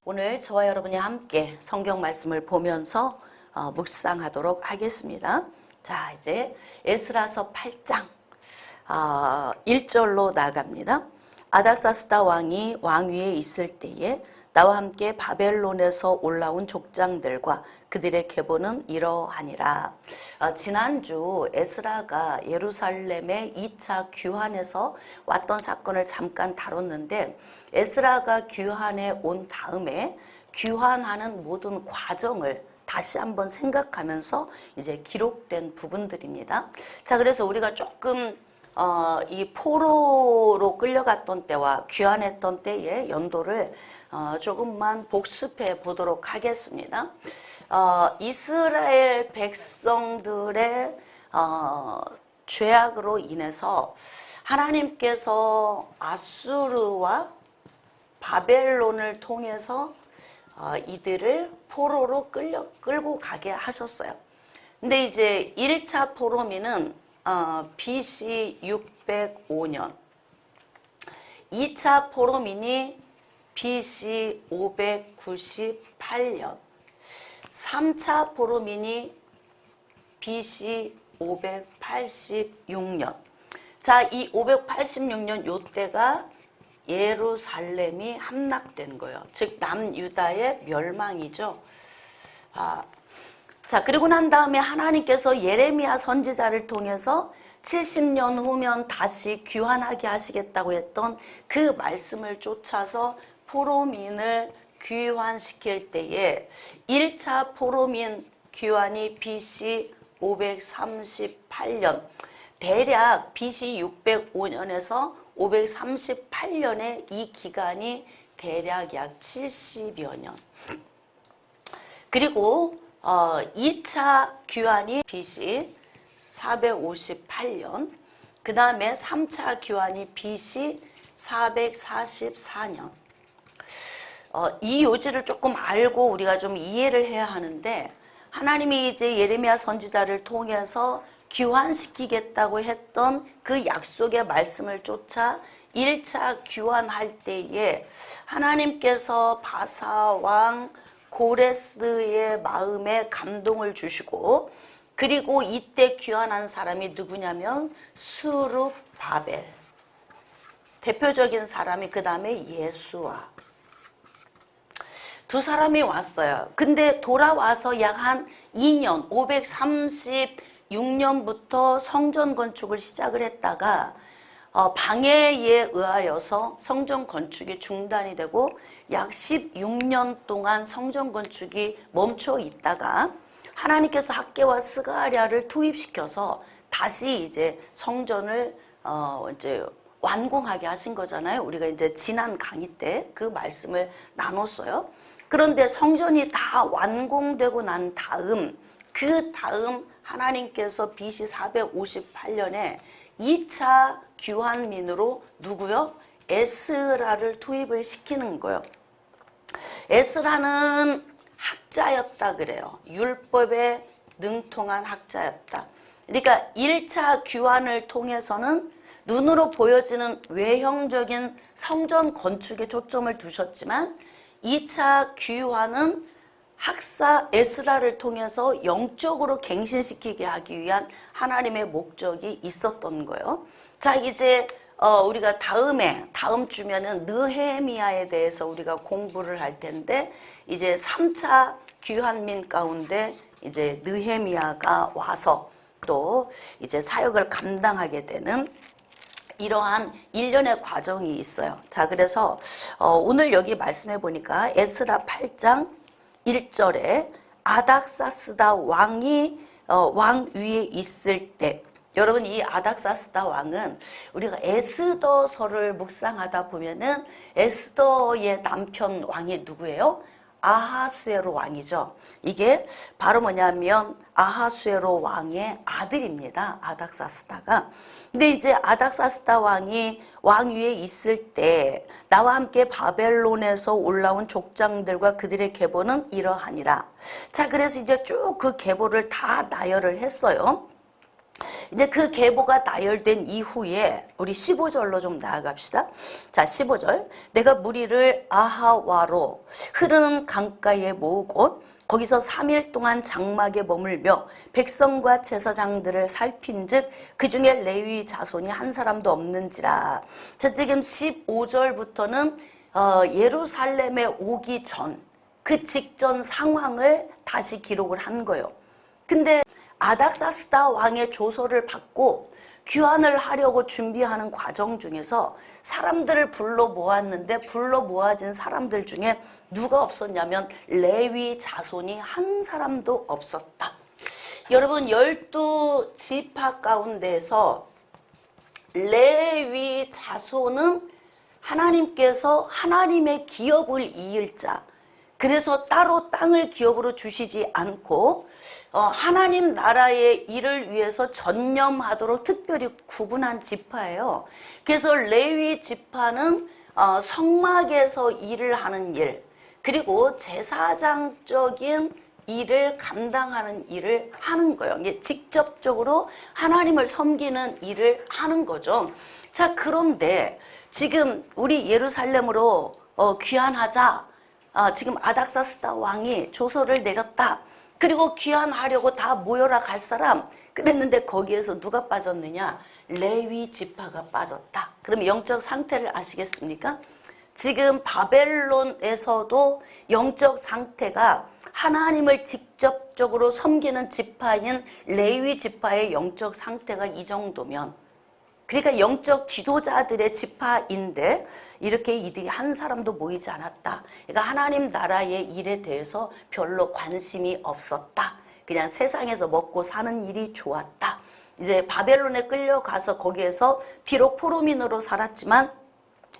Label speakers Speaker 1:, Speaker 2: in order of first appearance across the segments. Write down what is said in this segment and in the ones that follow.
Speaker 1: 오늘 저와 여러분이 함께 성경 말씀을 보면서 묵상하도록 하겠습니다. 자, 이제 에스라서 8장 1절로 나갑니다. 아닥사스다 왕이 왕위에 있을 때에 나와 함께 바벨론에서 올라온 족장들과 그들의 계보는 이러하니라. 지난주 에스라가 예루살렘의 2차 귀환에서 왔던 사건을 잠깐 다뤘는데, 에스라가 귀환에 온 다음에 귀환하는 모든 과정을 다시 한번 생각하면서 이제 기록된 부분들입니다. 자, 그래서 우리가 조금 이 포로로 끌려갔던 때와 귀환했던 때의 연도를 조금만 복습해 보도록 하겠습니다. 이스라엘 백성들의 죄악으로 인해서 하나님께서 아수르와 바벨론을 통해서 이들을 포로로 끌고 가게 하셨어요. 근데 이제 1차 포로민은 BC 605년, 2차 포로민이 BC 598년, 3차 포로민이 BC 586년. 자, 이 586년 요때가 예루살렘이 함락된 거예요. 즉 남유다의 멸망이죠. 자, 그리고 난 다음에 하나님께서 예레미야 선지자를 통해서 70년 후면 다시 귀환하게 하시겠다고 했던 그 말씀을 쫓아서 포로민을 귀환시킬 때에 1차 포로민 귀환이 BC 538년, 대략 BC 605년에서 538년의 이 기간이 대략 약 70여 년. 그리고 2차 귀환이 BC 458년, 그 다음에 3차 귀환이 BC 444년. 이 요지를 조금 알고 우리가 좀 이해를 해야 하는데, 하나님이 이제 예레미야 선지자를 통해서 귀환시키겠다고 했던 그 약속의 말씀을 쫓아 1차 귀환할 때에 하나님께서 바사 왕 고레스의 마음에 감동을 주시고, 그리고 이때 귀환한 사람이 누구냐면 스룹바벨, 대표적인 사람이 그 다음에 예수와, 두 사람이 왔어요. 근데 돌아와서 약 한 2년, 536년부터 성전 건축을 시작을 했다가 방해에 의하여서 성전 건축이 중단이 되고 약 16년 동안 성전 건축이 멈춰 있다가 하나님께서 학개와 스가랴를 투입시켜서 다시 이제 성전을 이제 완공하게 하신 거잖아요. 우리가 이제 지난 강의 때 그 말씀을 나눴어요. 그런데 성전이 다 완공되고 난 다음, 그 다음 하나님께서 BC 458년에 2차 귀환민으로 누구요? 에스라를 투입을 시키는 거예요. 에스라는 학자였다 그래요. 율법에 능통한 학자였다. 그러니까 1차 귀환을 통해서는 눈으로 보여지는 외형적인 성전 건축에 초점을 두셨지만 2차 귀환은 학사 에스라를 통해서 영적으로 갱신시키게 하기 위한 하나님의 목적이 있었던 거예요. 자, 이제 우리가 다음 주면은 느헤미야에 대해서 우리가 공부를 할 텐데, 이제 3차 귀환민 가운데 이제 느헤미야가 와서 또 이제 사역을 감당하게 되는 이러한 일련의 과정이 있어요. 자, 그래서 오늘 여기 말씀해 보니까 에스라 8장 1절에 아닥사스다 왕이 왕 위에 있을 때, 여러분 이 아닥사스다 왕은 우리가 에스더서를 묵상하다 보면은 에스더의 남편 왕이 누구예요? 아하수에로 왕이죠. 이게 바로 뭐냐면 아하수에로 왕의 아들입니다. 아닥사스다가. 근데 이제 아닥사스다 왕이 왕 위에 있을 때 나와 함께 바벨론에서 올라온 족장들과 그들의 계보는 이러하니라. 자, 그래서 이제 쭉 그 계보를 다 나열을 했어요. 이제 그 계보가 나열된 이후에 우리 15절로 좀 나아갑시다. 자, 15절. 내가 무리를 아하와로 흐르는 강가에 모으고 거기서 3일 동안 장막에 머물며 백성과 제사장들을 살핀즉 그 중에 레위 자손이 한 사람도 없는지라. 자, 지금 15절부터는 예루살렘에 오기 전, 그 직전 상황을 다시 기록을 한 거예요. 근데 아닥사스다 왕의 조서를 받고 귀환을 하려고 준비하는 과정 중에서 사람들을 불러 모았는데 불러 모아진 사람들 중에 누가 없었냐면 레위 자손이 한 사람도 없었다. 여러분 12지파 가운데서 레위 자손은 하나님께서 하나님의 기업을 이을 자, 그래서 따로 땅을 기업으로 주시지 않고 하나님 나라의 일을 위해서 전념하도록 특별히 구분한 지파예요. 그래서 레위 지파는 성막에서 일을 하는 일, 그리고 제사장적인 일을 감당하는 일을 하는 거예요. 이게 직접적으로 하나님을 섬기는 일을 하는 거죠. 자, 그런데 지금 우리 예루살렘으로 귀환하자. 지금 아닥사스다 왕이 조서를 내렸다. 그리고 귀환하려고 다 모여라 갈 사람 그랬는데 거기에서 누가 빠졌느냐? 레위 지파가 빠졌다. 그럼 영적 상태를 아시겠습니까? 지금 바벨론에서도 영적 상태가 하나님을 직접적으로 섬기는 지파인 레위 지파의 영적 상태가 이 정도면, 그러니까 영적 지도자들의 지파인데 이렇게 이들이 한 사람도 모이지 않았다. 그러니까 하나님 나라의 일에 대해서 별로 관심이 없었다. 그냥 세상에서 먹고 사는 일이 좋았다. 이제 바벨론에 끌려가서 거기에서 비록 포로민으로 살았지만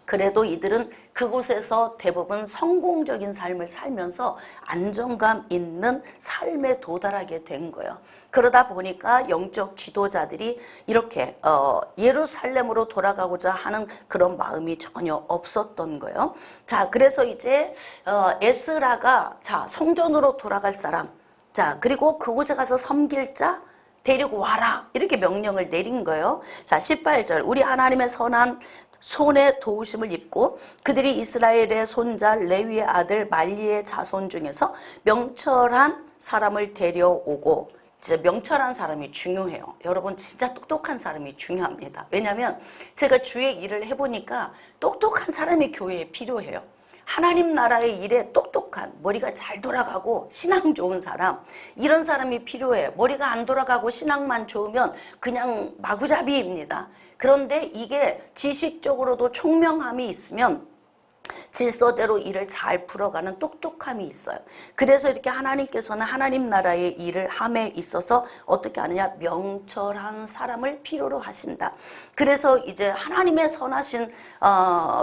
Speaker 1: 그래도 이들은 그곳에서 대부분 성공적인 삶을 살면서 안정감 있는 삶에 도달하게 된 거예요. 그러다 보니까 영적 지도자들이 이렇게 예루살렘으로 돌아가고자 하는 그런 마음이 전혀 없었던 거예요. 자, 그래서 이제 에스라가 자, 성전으로 돌아갈 사람, 자, 그리고 그곳에 가서 섬길 자 데리고 와라, 이렇게 명령을 내린 거예요. 자, 18절. 우리 하나님의 선한 손에 도우심을 입고 그들이 이스라엘의 손자 레위의 아들 말리의 자손 중에서 명철한 사람을 데려오고, 진짜 명철한 사람이 중요해요. 여러분 진짜 똑똑한 사람이 중요합니다. 왜냐하면 제가 주의 일을 해보니까 똑똑한 사람이 교회에 필요해요. 하나님 나라의 일에 똑똑한, 머리가 잘 돌아가고 신앙 좋은 사람, 이런 사람이 필요해. 머리가 안 돌아가고 신앙만 좋으면 그냥 마구잡이입니다. 그런데 이게 지식적으로도 총명함이 있으면 질서대로 일을 잘 풀어가는 똑똑함이 있어요. 그래서 이렇게 하나님께서는 하나님 나라의 일을 함에 있어서 어떻게 하느냐? 명철한 사람을 필요로 하신다. 그래서 이제 하나님의 선하신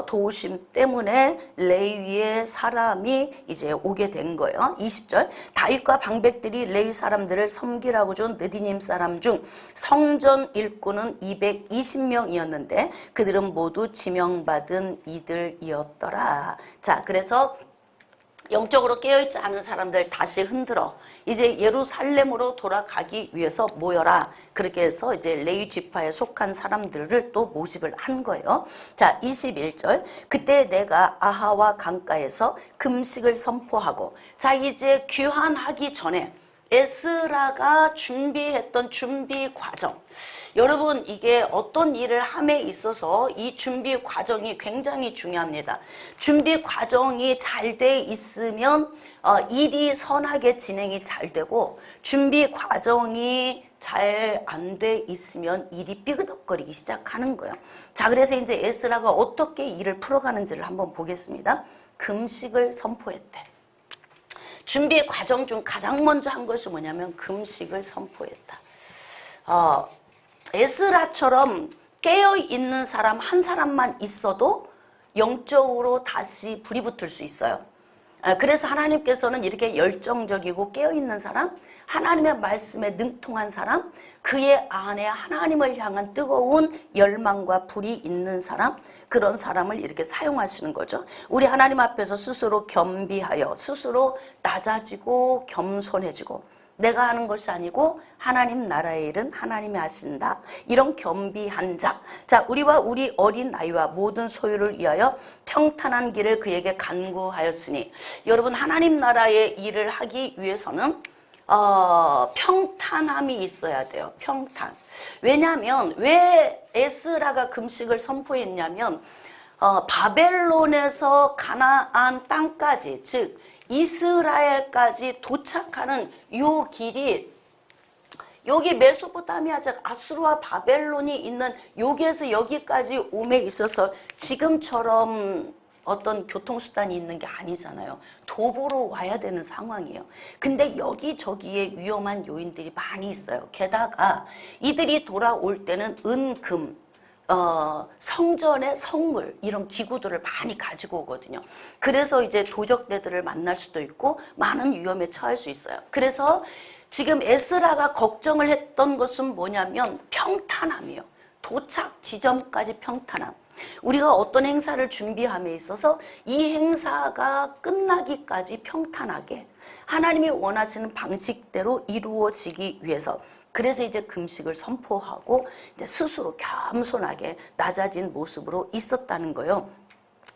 Speaker 1: 도우심 때문에 레위의 사람이 이제 오게 된 거예요. 20절. 다윗과 방백들이 레위 사람들을 섬기라고 준 느디님 사람 중 성전 일꾼은 220명이었는데 그들은 모두 지명받은 이들이었더라. 자, 그래서 영적으로 깨어있지 않은 사람들 다시 흔들어 이제 예루살렘으로 돌아가기 위해서 모여라. 그렇게 해서 이제 레위 지파에 속한 사람들을 또 모집을 한 거예요. 자, 21절. 그때 내가 아하와 강가에서 금식을 선포하고, 자, 이제 귀환하기 전에 에스라가 준비했던 준비 과정, 여러분 이게 어떤 일을 함에 있어서 이 준비 과정이 굉장히 중요합니다. 준비 과정이 잘 돼 있으면 일이 선하게 진행이 잘 되고, 준비 과정이 잘 안 돼 있으면 일이 삐그덕거리기 시작하는 거예요. 자, 그래서 이제 에스라가 어떻게 일을 풀어가는지를 한번 보겠습니다. 금식을 선포했대. 준비 과정 중 가장 먼저 한 것이 뭐냐면 금식을 선포했다. 에스라처럼 깨어있는 사람 한 사람만 있어도 영적으로 다시 불이 붙을 수 있어요. 그래서 하나님께서는 이렇게 열정적이고 깨어있는 사람, 하나님의 말씀에 능통한 사람, 그의 안에 하나님을 향한 뜨거운 열망과 불이 있는 사람, 그런 사람을 이렇게 사용하시는 거죠. 우리 하나님 앞에서 스스로 겸비하여 스스로 낮아지고 겸손해지고, 내가 하는 것이 아니고 하나님 나라의 일은 하나님이 하신다. 이런 겸비한 자. 자, 우리와 우리 어린 아이와 모든 소유를 위하여 평탄한 길을 그에게 간구하였으니, 여러분 하나님 나라의 일을 하기 위해서는 평탄함이 있어야 돼요. 평탄. 왜냐하면 왜 에스라가 금식을 선포했냐면 바벨론에서 가나안 땅까지, 즉 이스라엘까지 도착하는 요 길이, 여기 메소포타미아, 즉 아수르와 바벨론이 있는 여기에서 여기까지 오매 있어서 지금처럼 어떤 교통수단이 있는 게 아니잖아요. 도보로 와야 되는 상황이에요. 근데 여기저기에 위험한 요인들이 많이 있어요. 게다가 이들이 돌아올 때는 은, 금, 성전의 성물, 이런 기구들을 많이 가지고 오거든요. 그래서 이제 도적대들을 만날 수도 있고 많은 위험에 처할 수 있어요. 그래서 지금 에스라가 걱정을 했던 것은 뭐냐면 평탄함이에요. 도착 지점까지 평탄함. 우리가 어떤 행사를 준비함에 있어서 이 행사가 끝나기까지 평탄하게 하나님이 원하시는 방식대로 이루어지기 위해서, 그래서 이제 금식을 선포하고 이제 스스로 겸손하게 낮아진 모습으로 있었다는 거예요.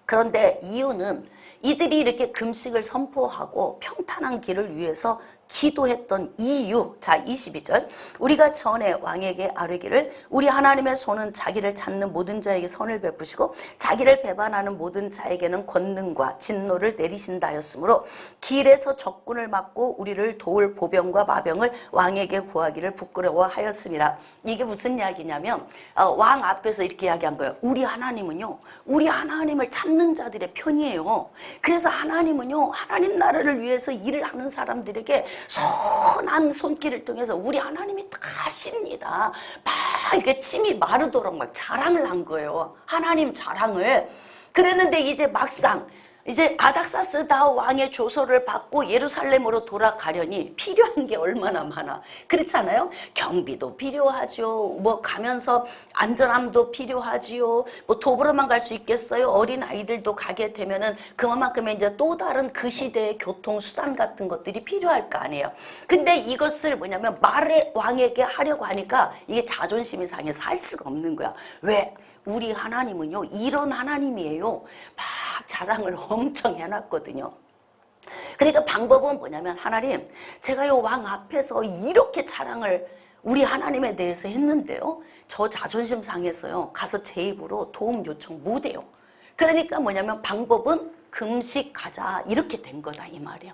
Speaker 1: 그런데 이유는 이들이 이렇게 금식을 선포하고 평탄한 길을 위해서 기도했던 이유. 자, 22절. 우리가 전에 왕에게 아뢰기를 우리 하나님의 손은 자기를 찾는 모든 자에게 선을 베푸시고 자기를 배반하는 모든 자에게는 권능과 진노를 내리신다 하였으므로 길에서 적군을 막고 우리를 도울 보병과 마병을 왕에게 구하기를 부끄러워하였습니다. 이게 무슨 이야기냐면 왕 앞에서 이렇게 이야기한 거예요. 우리 하나님은요, 우리 하나님을 찾는 자들의 편이에요. 그래서 하나님은요, 하나님 나라를 위해서 일을 하는 사람들에게 선한 손길을 통해서 우리 하나님이 다 하십니다. 막 이렇게 침이 마르도록 막 자랑을 한 거예요. 하나님 자랑을. 그랬는데 이제 막상 이제 아닥사스다 왕의 조서를 받고 예루살렘으로 돌아가려니 필요한 게 얼마나 많아. 그렇지 않아요? 경비도 필요하죠. 뭐 가면서 안전함도 필요하지요. 뭐 도보로만 갈 수 있겠어요? 어린 아이들도 가게 되면은 그만큼의 이제 또 다른 그 시대의 교통수단 같은 것들이 필요할 거 아니에요. 근데 이것을 뭐냐면 말을 왕에게 하려고 하니까 이게 자존심이 상해서 할 수가 없는 거야. 왜? 우리 하나님은요, 이런 하나님이에요. 막 자랑을 엄청 해놨거든요. 그러니까 방법은 뭐냐면, 하나님, 제가 이 왕 앞에서 이렇게 자랑을 우리 하나님에 대해서 했는데요, 저 자존심 상해서요, 가서 제 입으로 도움 요청 못해요. 그러니까 뭐냐면 방법은 금식하자, 이렇게 된 거다 이 말이에요.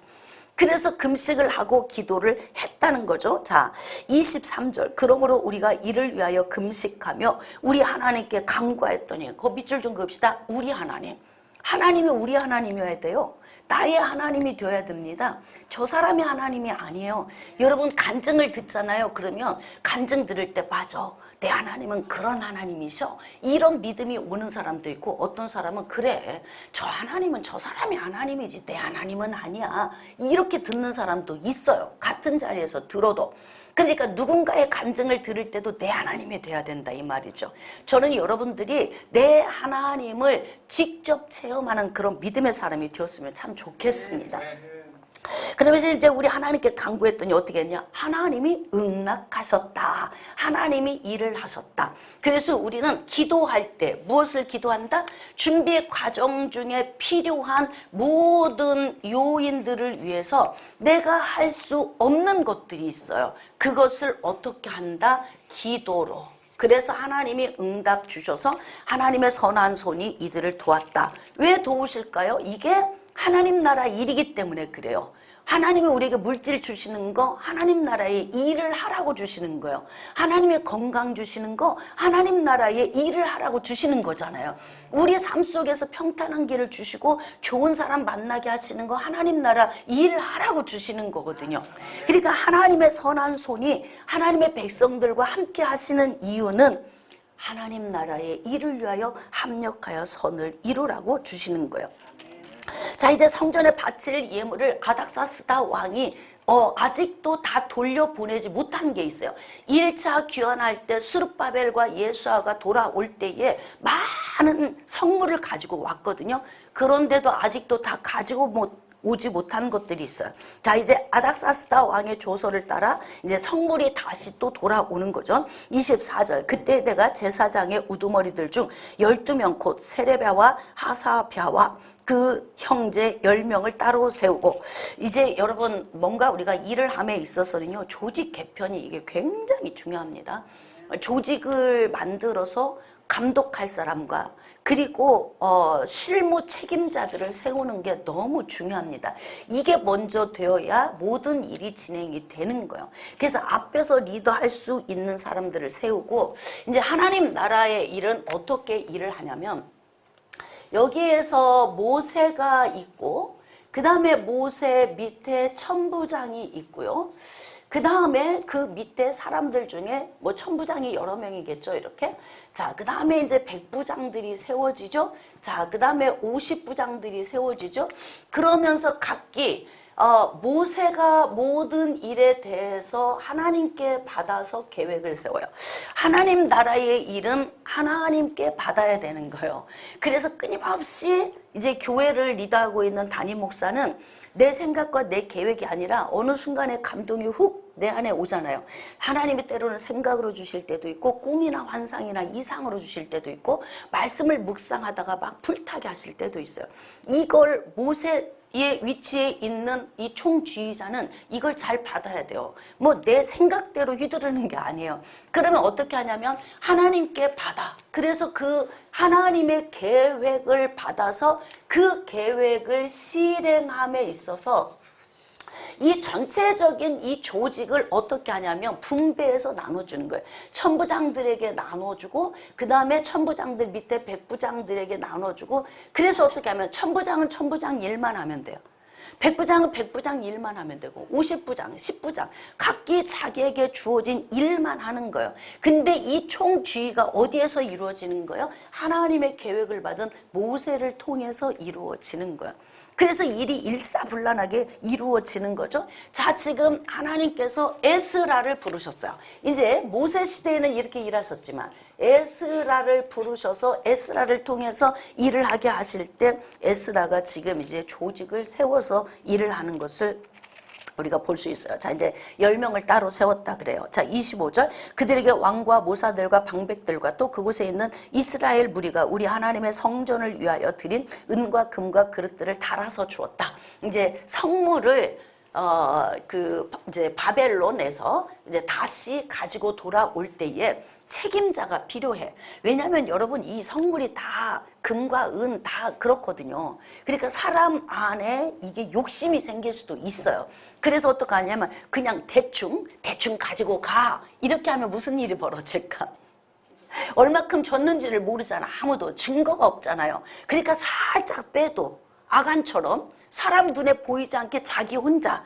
Speaker 1: 그래서 금식을 하고 기도를 했다는 거죠. 자, 23절. 그러므로 우리가 이를 위하여 금식하며 우리 하나님께 간구하였더니, 그 밑줄 좀 그읍시다. 우리 하나님. 하나님이 우리 하나님이어야 돼요. 나의 하나님이 되어야 됩니다. 저 사람이 하나님이 아니에요. 여러분 간증을 듣잖아요. 그러면 간증 들을 때 맞아, 내 하나님은 그런 하나님이셔, 이런 믿음이 오는 사람도 있고, 어떤 사람은 그래, 저 하나님은 저 사람이 하나님이지 내 하나님은 아니야, 이렇게 듣는 사람도 있어요. 같은 자리에서 들어도. 그러니까 누군가의 간증을 들을 때도 내 하나님이 돼야 된다 이 말이죠. 저는 여러분들이 내 하나님을 직접 체험하는 그런 믿음의 사람이 되었으면 참 좋겠습니다. 그러면서 이제 우리 하나님께 간구했더니 어떻게 했냐? 하나님이 응낙하셨다. 하나님이 일을 하셨다. 그래서 우리는 기도할 때 무엇을 기도한다? 준비 과정 중에 필요한 모든 요인들을 위해서 내가 할 수 없는 것들이 있어요. 그것을 어떻게 한다? 기도로. 그래서 하나님이 응답 주셔서 하나님의 선한 손이 이들을 도왔다. 왜 도우실까요? 이게 하나님 나라 일이기 때문에 그래요. 하나님이 우리에게 물질 주시는 거 하나님 나라의 일을 하라고 주시는 거예요. 하나님의 건강 주시는 거 하나님 나라의 일을 하라고 주시는 거잖아요. 우리 삶 속에서 평탄한 길을 주시고 좋은 사람 만나게 하시는 거 하나님 나라 일을 하라고 주시는 거거든요. 그러니까 하나님의 선한 손이 하나님의 백성들과 함께 하시는 이유는 하나님 나라의 일을 위하여 합력하여 선을 이루라고 주시는 거예요. 자, 이제 성전에 바칠 예물을 아닥사스다 왕이 아직도 다 돌려보내지 못한 게 있어요. 1차 귀환할 때 스룹바벨과 예수아가 돌아올 때에 많은 성물을 가지고 왔거든요. 그런데도 아직도 다 가지고 오지 못한 것들이 있어요. 자, 이제 아닥사스다 왕의 조서를 따라 이제 성물이 다시 또 돌아오는 거죠. 24절. 그때 내가 제사장의 우두머리들 중 12명 곧 세레비아와 하사비아와 그 형제 10명을 따로 세우고, 이제 여러분 뭔가 우리가 일을 함에 있어서는요, 조직 개편이 이게 굉장히 중요합니다. 조직을 만들어서 감독할 사람과 그리고 실무 책임자들을 세우는 게 너무 중요합니다. 이게 먼저 되어야 모든 일이 진행이 되는 거예요. 그래서 앞에서 리더할 수 있는 사람들을 세우고, 이제 하나님 나라의 일은 어떻게 일을 하냐면, 여기에서 모세가 있고, 그 다음에 모세 밑에 천부장이 있고요. 그 다음에 그 밑에 사람들 중에 뭐 천부장이 여러 명이겠죠, 이렇게. 자, 그 다음에 이제 백부장들이 세워지죠. 자, 그 다음에 50부장들이 세워지죠. 그러면서 각기 모세가 모든 일에 대해서 하나님께 받아서 계획을 세워요. 하나님 나라의 일은 하나님께 받아야 되는 거예요. 그래서 끊임없이 이제 교회를 리더하고 있는 담임 목사는 내 생각과 내 계획이 아니라 어느 순간에 감동이 훅 내 안에 오잖아요. 하나님이 때로는 생각으로 주실 때도 있고, 꿈이나 환상이나 이상으로 주실 때도 있고, 말씀을 묵상하다가 막 불타게 하실 때도 있어요. 이걸 모세의 위치에 있는 이 총지휘자는 이걸 잘 받아야 돼요. 뭐 내 생각대로 휘두르는 게 아니에요. 그러면 어떻게 하냐면 하나님께 받아. 그래서 그 하나님의 계획을 받아서 그 계획을 실행함에 있어서 이 전체적인 이 조직을 어떻게 하냐면 분배해서 나눠주는 거예요. 천부장들에게 나눠주고, 그 다음에 천부장들 밑에 백부장들에게 나눠주고, 그래서 어떻게 하면 천부장은 천부장 일만 하면 돼요. 백부장은 백부장 일만 하면 되고, 50부장, 10부장 각기 자기에게 주어진 일만 하는 거예요. 근데 이 총쥐가 어디에서 이루어지는 거예요? 하나님의 계획을 받은 모세를 통해서 이루어지는 거예요. 그래서 일이 일사불란하게 이루어지는 거죠. 자, 지금 하나님께서 에스라를 부르셨어요. 이제 모세 시대에는 이렇게 일하셨지만 에스라를 부르셔서 에스라를 통해서 일을 하게 하실 때 에스라가 지금 이제 조직을 세워서 일을 하는 것을 우리가 볼 수 있어요. 자, 이제 10명을 따로 세웠다 그래요. 자, 25절. 그들에게 왕과 모사들과 방백들과 또 그곳에 있는 이스라엘 무리가 우리 하나님의 성전을 위하여 드린 은과 금과 그릇들을 달아서 주었다. 이제 성물을 이제 바벨론에서 이제 다시 가지고 돌아올 때에 책임자가 필요해. 왜냐하면 여러분 이 성물이 다 금과 은 다 그렇거든요. 그러니까 사람 안에 이게 욕심이 생길 수도 있어요. 그래서 어떻게 하냐면 그냥 대충 가지고 가. 이렇게 하면 무슨 일이 벌어질까? 얼마큼 줬는지를 모르잖아. 아무도 증거가 없잖아요. 그러니까 살짝 빼도 아간처럼 사람 눈에 보이지 않게 자기 혼자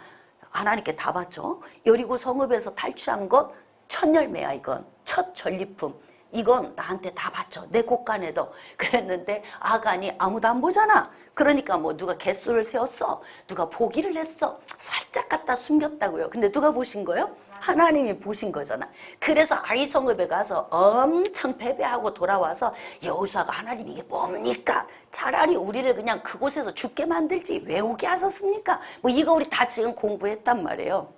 Speaker 1: 하나님께 다 바쳐. 여리고 성읍에서 탈취한 것 첫 열매야. 이건 첫 전리품. 이건 나한테 다 바쳐. 내 곳간에도. 그랬는데 아간이 아무도 안 보잖아. 그러니까 뭐 누가 갯수를 세웠어. 누가 보기를 했어. 살짝 갖다 숨겼다고요. 근데 누가 보신 거예요? 하나님이 보신 거잖아. 그래서 아이 성읍에 가서 엄청 패배하고 돌아와서 여호수아가 하나님 이게 뭡니까? 차라리 우리를 그냥 그곳에서 죽게 만들지 왜 오게 하셨습니까? 뭐 이거 우리 다 지금 공부했단 말이에요.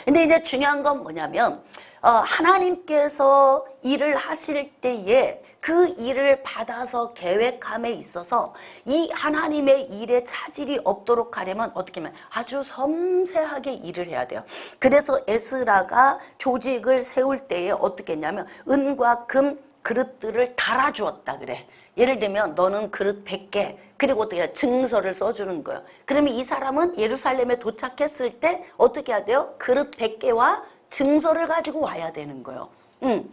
Speaker 1: 근데 이제 중요한 건 뭐냐면 하나님께서 일을 하실 때에 그 일을 받아서 계획함에 있어서 이 하나님의 일에 차질이 없도록 하려면 어떻게 하면 아주 섬세하게 일을 해야 돼요. 그래서 에스라가 조직을 세울 때에 어떻게 했냐면 은과 금 그릇들을 달아주었다 그래. 예를 들면 너는 그릇 100개 그리고 어떻게 증서를 써주는 거예요. 그러면 이 사람은 예루살렘에 도착했을 때 어떻게 해야 돼요? 그릇 100개와 증서를 가지고 와야 되는 거예요.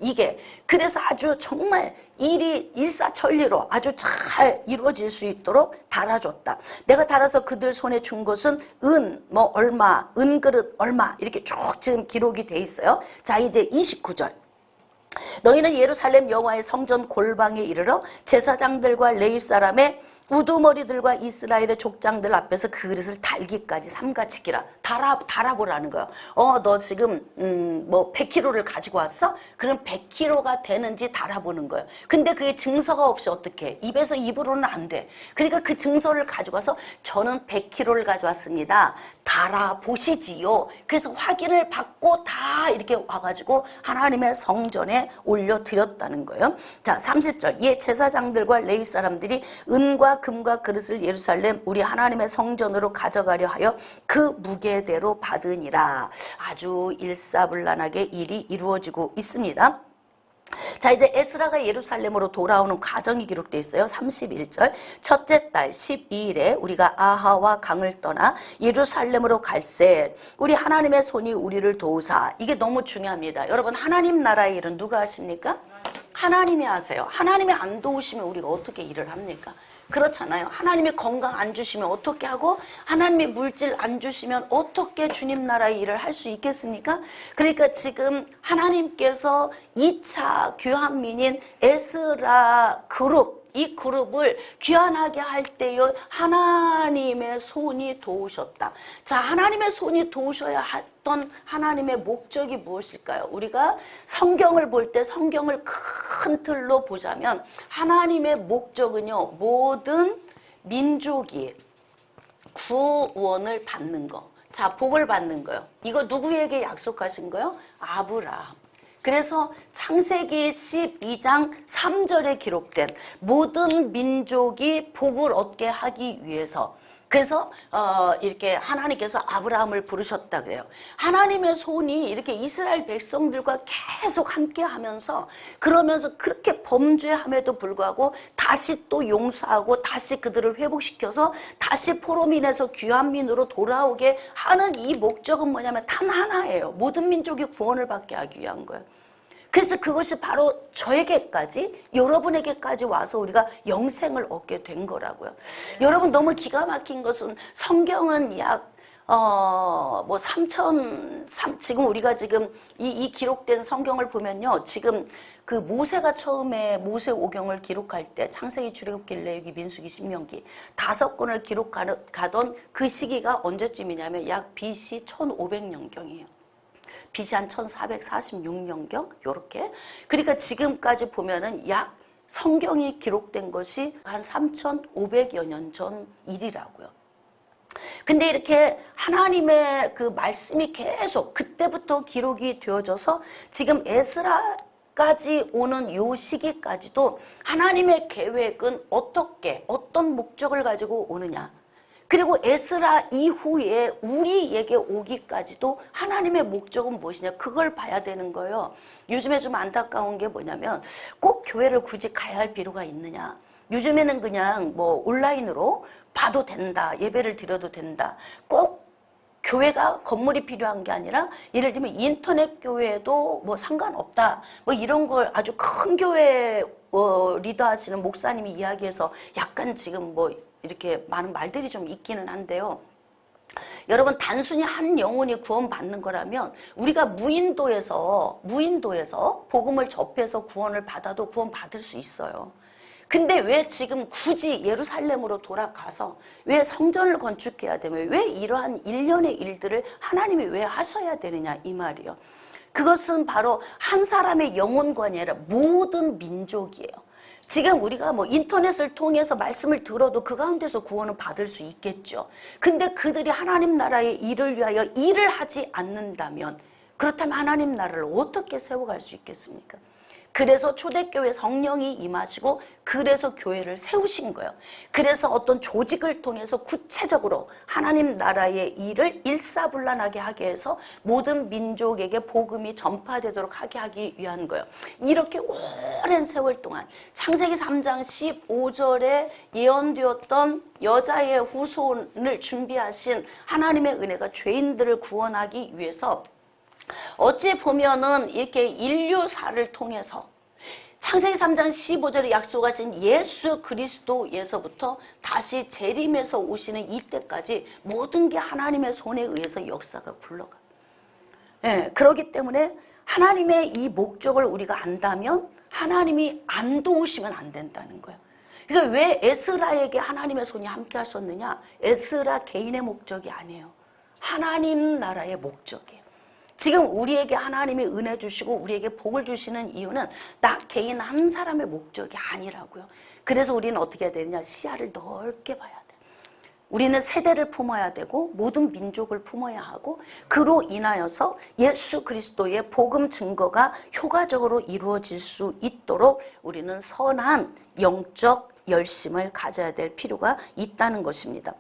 Speaker 1: 이게 그래서 아주 정말 일이 일사천리로 아주 잘 이루어질 수 있도록 달아줬다. 내가 달아서 그들 손에 준 것은 은 뭐 얼마, 은그릇 얼마 이렇게 쭉 지금 기록이 돼 있어요. 자, 이제 29절. 너희는 예루살렘 여호와의 성전 골방에 이르러 제사장들과 레위 사람의 우두머리들과 이스라엘의 족장들 앞에서 그 그릇을 달기까지 삼가치기라 달아보라는 거예요. 너 지금 뭐 100kg를 가지고 왔어? 그럼 100kg가 되는지 달아보는 거예요. 근데 그게 증서가 없이 어떻게 입에서 입으로는 안 돼. 그러니까 그 증서를 가지고 와서 저는 100kg를 가져왔습니다. 달아보시지요. 그래서 확인을 받고 다 이렇게 와가지고 하나님의 성전에 올려드렸다는 거예요. 자, 30절. 이에 제사장들과 레위 사람들이 은과 금과 그릇을 예루살렘 우리 하나님의 성전으로 가져가려 하여 그 무게대로 받으니라. 아주 일사불란하게 일이 이루어지고 있습니다. 자, 이제 에스라가 예루살렘으로 돌아오는 과정이 기록되어 있어요. 31절. 첫째 달 12일에 우리가 아하와 강을 떠나 예루살렘으로 갈새 우리 하나님의 손이 우리를 도우사. 이게 너무 중요합니다. 여러분, 하나님 나라의 일은 누가 하십니까? 하나님이 하세요. 하나님이 안 도우시면 우리가 어떻게 일을 합니까? 그렇잖아요. 하나님이 건강 안 주시면 어떻게 하고 하나님이 물질 안 주시면 어떻게 주님 나라의 일을 할 수 있겠습니까? 그러니까 지금 하나님께서 2차 귀환민인 에스라 그룹, 이 그룹을 귀환하게 할 때에 하나님의 손이 도우셨다. 자, 하나님의 손이 도우셔야 했던 하나님의 목적이 무엇일까요? 우리가 성경을 볼 때 성경을 큰 틀로 보자면 하나님의 목적은요, 모든 민족이 구원을 받는 거. 자, 복을 받는 거요. 이거 누구에게 약속하신 거요? 아브라함. 그래서 창세기 12장 3절에 기록된 모든 민족이 복을 얻게 하기 위해서, 그래서 이렇게 하나님께서 아브라함을 부르셨다 그래요. 하나님의 손이 이렇게 이스라엘 백성들과 계속 함께 하면서, 그러면서 그렇게 범죄함에도 불구하고 다시 또 용서하고 다시 그들을 회복시켜서 다시 포로민에서 귀환민으로 돌아오게 하는 이 목적은 뭐냐면 단 하나예요. 모든 민족이 구원을 받게 하기 위한 거예요. 그래서 그것이 바로 저에게까지, 여러분에게까지 와서 우리가 영생을 얻게 된 거라고요. 여러분, 너무 기가 막힌 것은 성경은 약 지금 우리가 지금 이 기록된 성경을 보면요, 지금 그 모세가 처음에 모세 오경을 기록할 때 창세기, 출애굽기, 레위기, 민수기, 신명기 5권을 기록하던 그 시기가 언제쯤이냐면 약 BC 1500년경이에요. BC 한 1446년경 요렇게. 그러니까 지금까지 보면은 약 성경이 기록된 것이 한 3500여 년 전 일이라고요. 근데 이렇게 하나님의 그 말씀이 계속 그때부터 기록이 되어져서 지금 에스라까지 오는 요 시기까지도 하나님의 계획은 어떻게, 어떤 목적을 가지고 오느냐. 그리고 에스라 이후에 우리에게 오기까지도 하나님의 목적은 무엇이냐, 그걸 봐야 되는 거예요. 요즘에 좀 안타까운 게 뭐냐면 꼭 교회를 굳이 가야 할 필요가 있느냐. 요즘에는 그냥 뭐 온라인으로 봐도 된다, 예배를 드려도 된다. 꼭 교회가 건물이 필요한 게 아니라 예를 들면 인터넷 교회도 뭐 상관없다, 뭐 이런 걸 아주 큰 교회 리더하시는 목사님이 이야기해서 약간 지금 뭐 이렇게 많은 말들이 좀 있기는 한데요. 여러분, 단순히 한 영혼이 구원받는 거라면 우리가 무인도에서 복음을 접해서 구원을 받아도 구원받을 수 있어요. 근데 왜 지금 굳이 예루살렘으로 돌아가서 왜 성전을 건축해야 되며 왜 이러한 일련의 일들을 하나님이 왜 하셔야 되느냐, 이 말이에요. 그것은 바로 한 사람의 영혼관이 아니라 모든 민족이에요. 지금 우리가 뭐 인터넷을 통해서 말씀을 들어도 그 가운데서 구원을 받을 수 있겠죠. 근데 그들이 하나님 나라의 일을 위하여 일을 하지 않는다면, 그렇다면 하나님 나라를 어떻게 세워갈 수 있겠습니까? 그래서 초대교회 성령이 임하시고 그래서 교회를 세우신 거예요. 그래서 어떤 조직을 통해서 구체적으로 하나님 나라의 일을 일사불란하게 하게 해서 모든 민족에게 복음이 전파되도록 하게 하기 위한 거예요. 이렇게 오랜 세월 동안 창세기 3장 15절에 예언되었던 여자의 후손을 준비하신 하나님의 은혜가 죄인들을 구원하기 위해서 어찌 보면은 이렇게 인류사를 통해서 창세기 3장 15절에 약속하신 예수 그리스도에서부터 다시 재림에서 오시는 이때까지 모든 게 하나님의 손에 의해서 역사가 굴러가. 그렇기 때문에 하나님의 이 목적을 우리가 안다면 하나님이 안 도우시면 안 된다는 거예요. 그러니까 왜 에스라에게 하나님의 손이 함께 하셨느냐? 에스라 개인의 목적이 아니에요. 하나님 나라의 목적이에요. 지금 우리에게 하나님이 은혜 주시고 우리에게 복을 주시는 이유는 나 개인 한 사람의 목적이 아니라고요. 그래서 우리는 어떻게 해야 되느냐? 시야를 넓게 봐야 돼. 우리는 세대를 품어야 되고 모든 민족을 품어야 하고 그로 인하여서 예수 그리스도의 복음 증거가 효과적으로 이루어질 수 있도록 우리는 선한 영적 열심을 가져야 될 필요가 있다는 것입니다.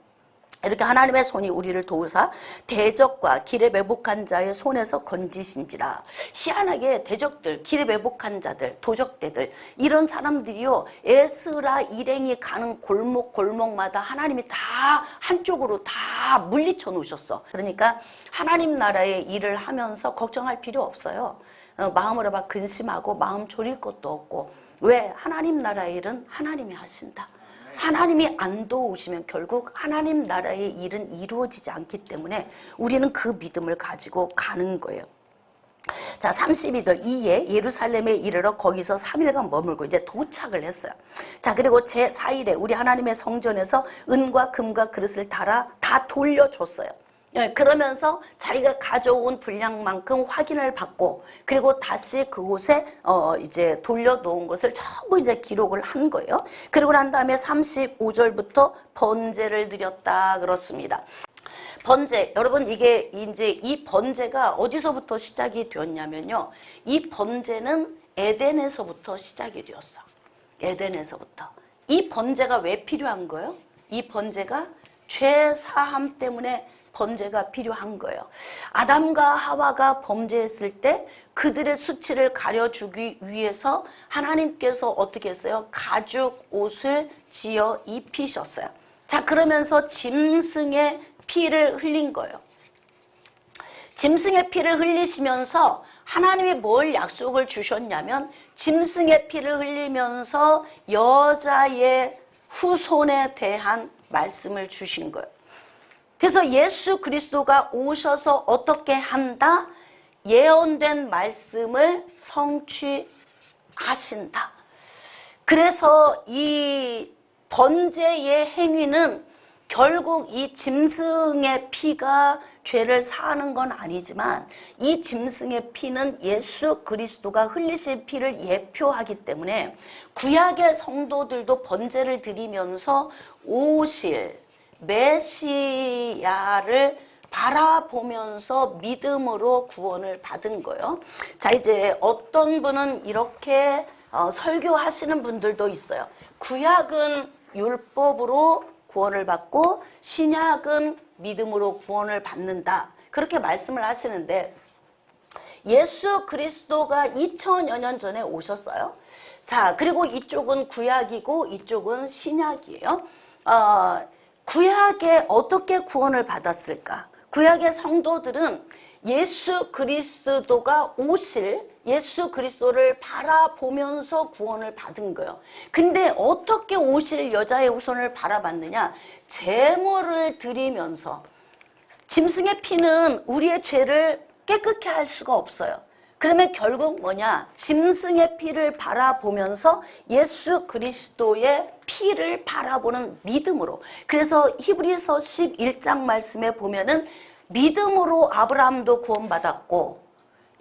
Speaker 1: 이렇게 하나님의 손이 우리를 도우사 대적과 길에 매복한 자의 손에서 건지신지라. 희한하게 대적들, 길에 매복한 자들, 도적대들 이런 사람들이요 에스라 일행이 가는 골목마다 하나님이 다 한쪽으로 다 물리쳐 놓으셨어. 그러니까 하나님 나라의 일을 하면서 걱정할 필요 없어요. 마음으로 막 근심하고 마음 졸일 것도 없고. 왜? 하나님 나라의 일은 하나님이 하신다. 하나님이 안 도우시면 결국 하나님 나라의 일은 이루어지지 않기 때문에 우리는 그 믿음을 가지고 가는 거예요. 자, 32절 이에 예루살렘에 이르러 거기서 3일간 머물고 이제 도착을 했어요. 자, 그리고 제4일에 우리 하나님의 성전에서 은과 금과 그릇을 다 돌려줬어요. 그러면서 자기가 가져온 분량만큼 확인을 받고 그리고 다시 그곳에 이제 돌려놓은 것을 전부 이제 기록을 한 거예요. 그리고 난 다음에 35절부터 번제를 드렸다 그렇습니다. 번제, 여러분 이게 이제 이 번제가 어디서부터 시작이 되었냐면요. 이 번제는 에덴에서부터 시작이 되었어. 에덴에서부터. 이 번제가 왜 필요한 거예요? 이 번제가 죄 사함 때문에 번제가 필요한 거예요. 아담과 하와가 범죄했을 때 그들의 수치를 가려주기 위해서 하나님께서 어떻게 했어요? 가죽 옷을 지어 입히셨어요. 자, 그러면서 짐승의 피를 흘린 거예요. 짐승의 피를 흘리시면서 하나님이 뭘 약속을 주셨냐면 짐승의 피를 흘리면서 여자의 후손에 대한 말씀을 주신 거예요. 그래서 예수 그리스도가 오셔서 어떻게 한다? 예언된 말씀을 성취하신다. 그래서 이 번제의 행위는 결국 이 짐승의 피가 죄를 사하는 건 아니지만 이 짐승의 피는 예수 그리스도가 흘리신 피를 예표하기 때문에 구약의 성도들도 번제를 드리면서 오실 메시아를 바라보면서 믿음으로 구원을 받은 거예요. 자, 이제 어떤 분은 이렇게 설교하시는 분들도 있어요. 구약은 율법으로 구원을 받고 신약은 믿음으로 구원을 받는다. 그렇게 말씀을 하시는데 예수 그리스도가 2000여 년 전에 오셨어요. 자, 그리고 이쪽은 구약이고 이쪽은 신약이에요. 구약에 어떻게 구원을 받았을까? 구약의 성도들은 예수 그리스도가 오실 예수 그리스도를 바라보면서 구원을 받은 거예요. 근데 어떻게 오실 여자의 후손을 바라봤느냐? 제물을 드리면서. 짐승의 피는 우리의 죄를 깨끗게 할 수가 없어요. 그러면 결국 뭐냐? 짐승의 피를 바라보면서 예수 그리스도의 피를 바라보는 믿음으로. 그래서 히브리서 11장 말씀에 보면은 믿음으로 아브라함도 구원받았고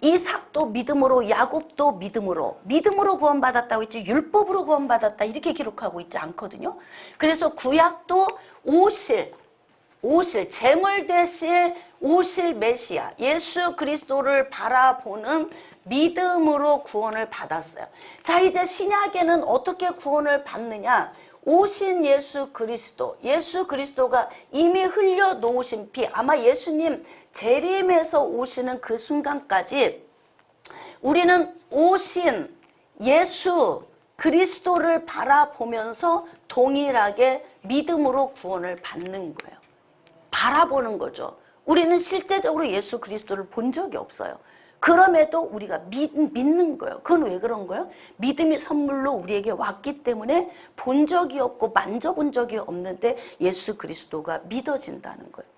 Speaker 1: 이삭도 믿음으로 야곱도 믿음으로 구원받았다고 했지 율법으로 구원받았다 이렇게 기록하고 있지 않거든요. 그래서 구약도 오실 제물 되실 오실 메시아 예수 그리스도를 바라보는 믿음으로 구원을 받았어요. 자, 이제 신약에는 어떻게 구원을 받느냐? 오신 예수 그리스도가 이미 흘려 놓으신 피, 아마 예수님 재림에서 오시는 그 순간까지 우리는 오신 예수 그리스도를 바라보면서 동일하게 믿음으로 구원을 받는 거예요. 바라보는 거죠. 우리는 실제적으로 예수 그리스도를 본 적이 없어요. 그럼에도 우리가 믿는 거예요. 그건 왜 그런 거예요? 믿음이 선물로 우리에게 왔기 때문에 본 적이 없고 만져본 적이 없는데 예수 그리스도가 믿어진다는 거예요.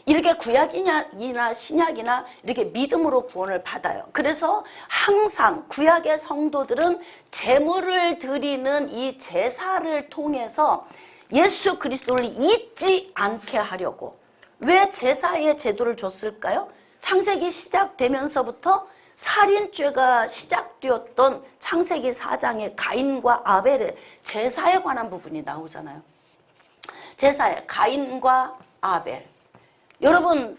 Speaker 1: 이렇게 구약이나 신약이나 이렇게 믿음으로 구원을 받아요. 그래서 항상 구약의 성도들은 제물을 드리는 이 제사를 통해서 예수 그리스도를 잊지 않게 하려고. 왜 제사의 제도를 줬을까요? 창세기 시작되면서부터 살인죄가 시작되었던 창세기 4장에 가인과 아벨의 제사에 관한 부분이 나오잖아요. 제사에 가인과 아벨. 여러분,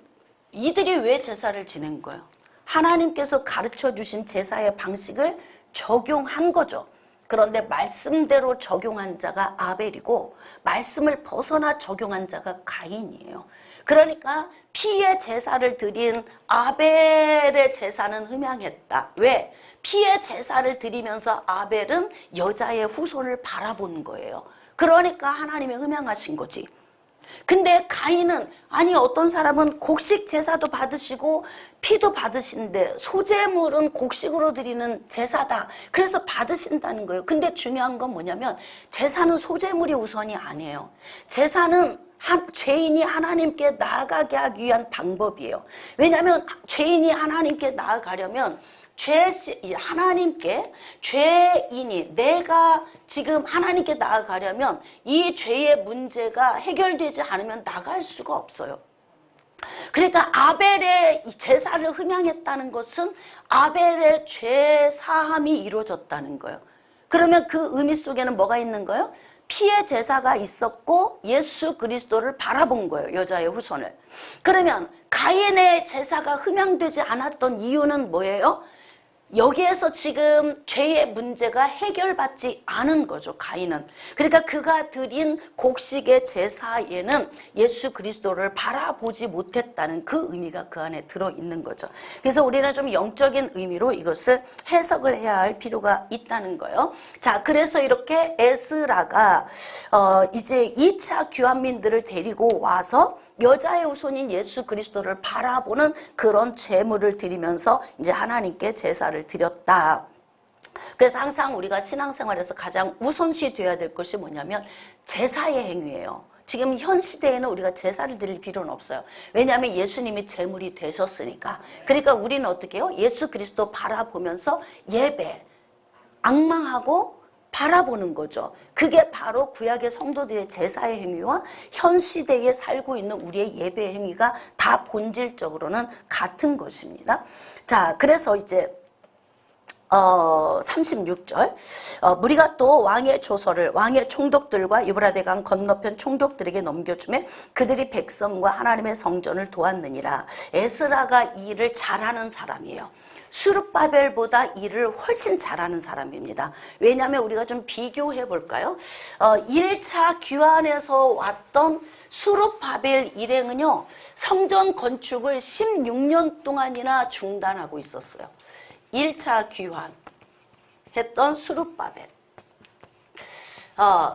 Speaker 1: 이들이 왜 제사를 지낸 거예요? 하나님께서 가르쳐 주신 제사의 방식을 적용한 거죠. 그런데 말씀대로 적용한 자가 아벨이고 말씀을 벗어나 적용한 자가 가인이에요. 그러니까 피의 제사를 드린 아벨의 제사는 흠양했다. 왜? 피의 제사를 드리면서 아벨은 여자의 후손을 바라본 거예요. 그러니까 하나님이 흠양하신 거지. 근데 가인은 아니 어떤 사람은 곡식 제사도 받으시고 피도 받으신데 소제물은 곡식으로 드리는 제사다. 그래서 받으신다는 거예요. 근데 중요한 건 뭐냐면 제사는 소제물이 우선이 아니에요. 제사는 죄인이 하나님께 나아가게 하기 위한 방법이에요. 왜냐하면 죄인이 하나님께 나아가려면 하나님께 죄인이 내가 지금 하나님께 나아가려면 이 죄의 문제가 해결되지 않으면 나갈 수가 없어요. 그러니까 아벨의 제사를 흠양했다는 것은 아벨의 죄 사함이 이루어졌다는 거예요. 그러면 그 의미 속에는 뭐가 있는 거예요? 피의 제사가 있었고 예수 그리스도를 바라본 거예요. 여자의 후손을. 그러면 가인의 제사가 흠양되지 않았던 이유는 뭐예요? 여기에서 지금 죄의 문제가 해결받지 않은 거죠. 가인은. 그러니까 그가 드린 곡식의 제사에는 예수 그리스도를 바라보지 못했다는 그 의미가 그 안에 들어있는 거죠. 그래서 우리는 좀 영적인 의미로 이것을 해석을 해야 할 필요가 있다는 거예요. 자, 그래서 이렇게 에스라가 이제 2차 귀환민들을 데리고 와서 여자의 후손인 예수 그리스도를 바라보는 그런 제물을 드리면서 이제 하나님께 제사를 드렸다. 그래서 항상 우리가 신앙생활에서 가장 우선시 되어야 될 것이 뭐냐면 제사의 행위예요. 지금 현 시대에는 우리가 제사를 드릴 필요는 없어요. 왜냐하면 예수님이 제물이 되셨으니까. 그러니까 우리는 어떻게 해요? 예수 그리스도 바라보면서 예배, 앙망하고 바라보는 거죠. 그게 바로 구약의 성도들의 제사의 행위와 현 시대에 살고 있는 우리의 예배의 행위가 다 본질적으로는 같은 것입니다. 자, 그래서 이제 36절 무리가 또 왕의 조서를 왕의 총독들과 유브라데강 건너편 총독들에게 넘겨주매 그들이 백성과 하나님의 성전을 도왔느니라. 에스라가 이 일을 잘하는 사람이에요. 수룹바벨보다 일을 훨씬 잘하는 사람입니다. 왜냐하면 우리가 좀 비교해 볼까요? 1차 귀환에서 왔던 수룹바벨 일행은요, 성전 건축을 16년 동안이나 중단하고 있었어요. 1차 귀환 했던 수룹바벨.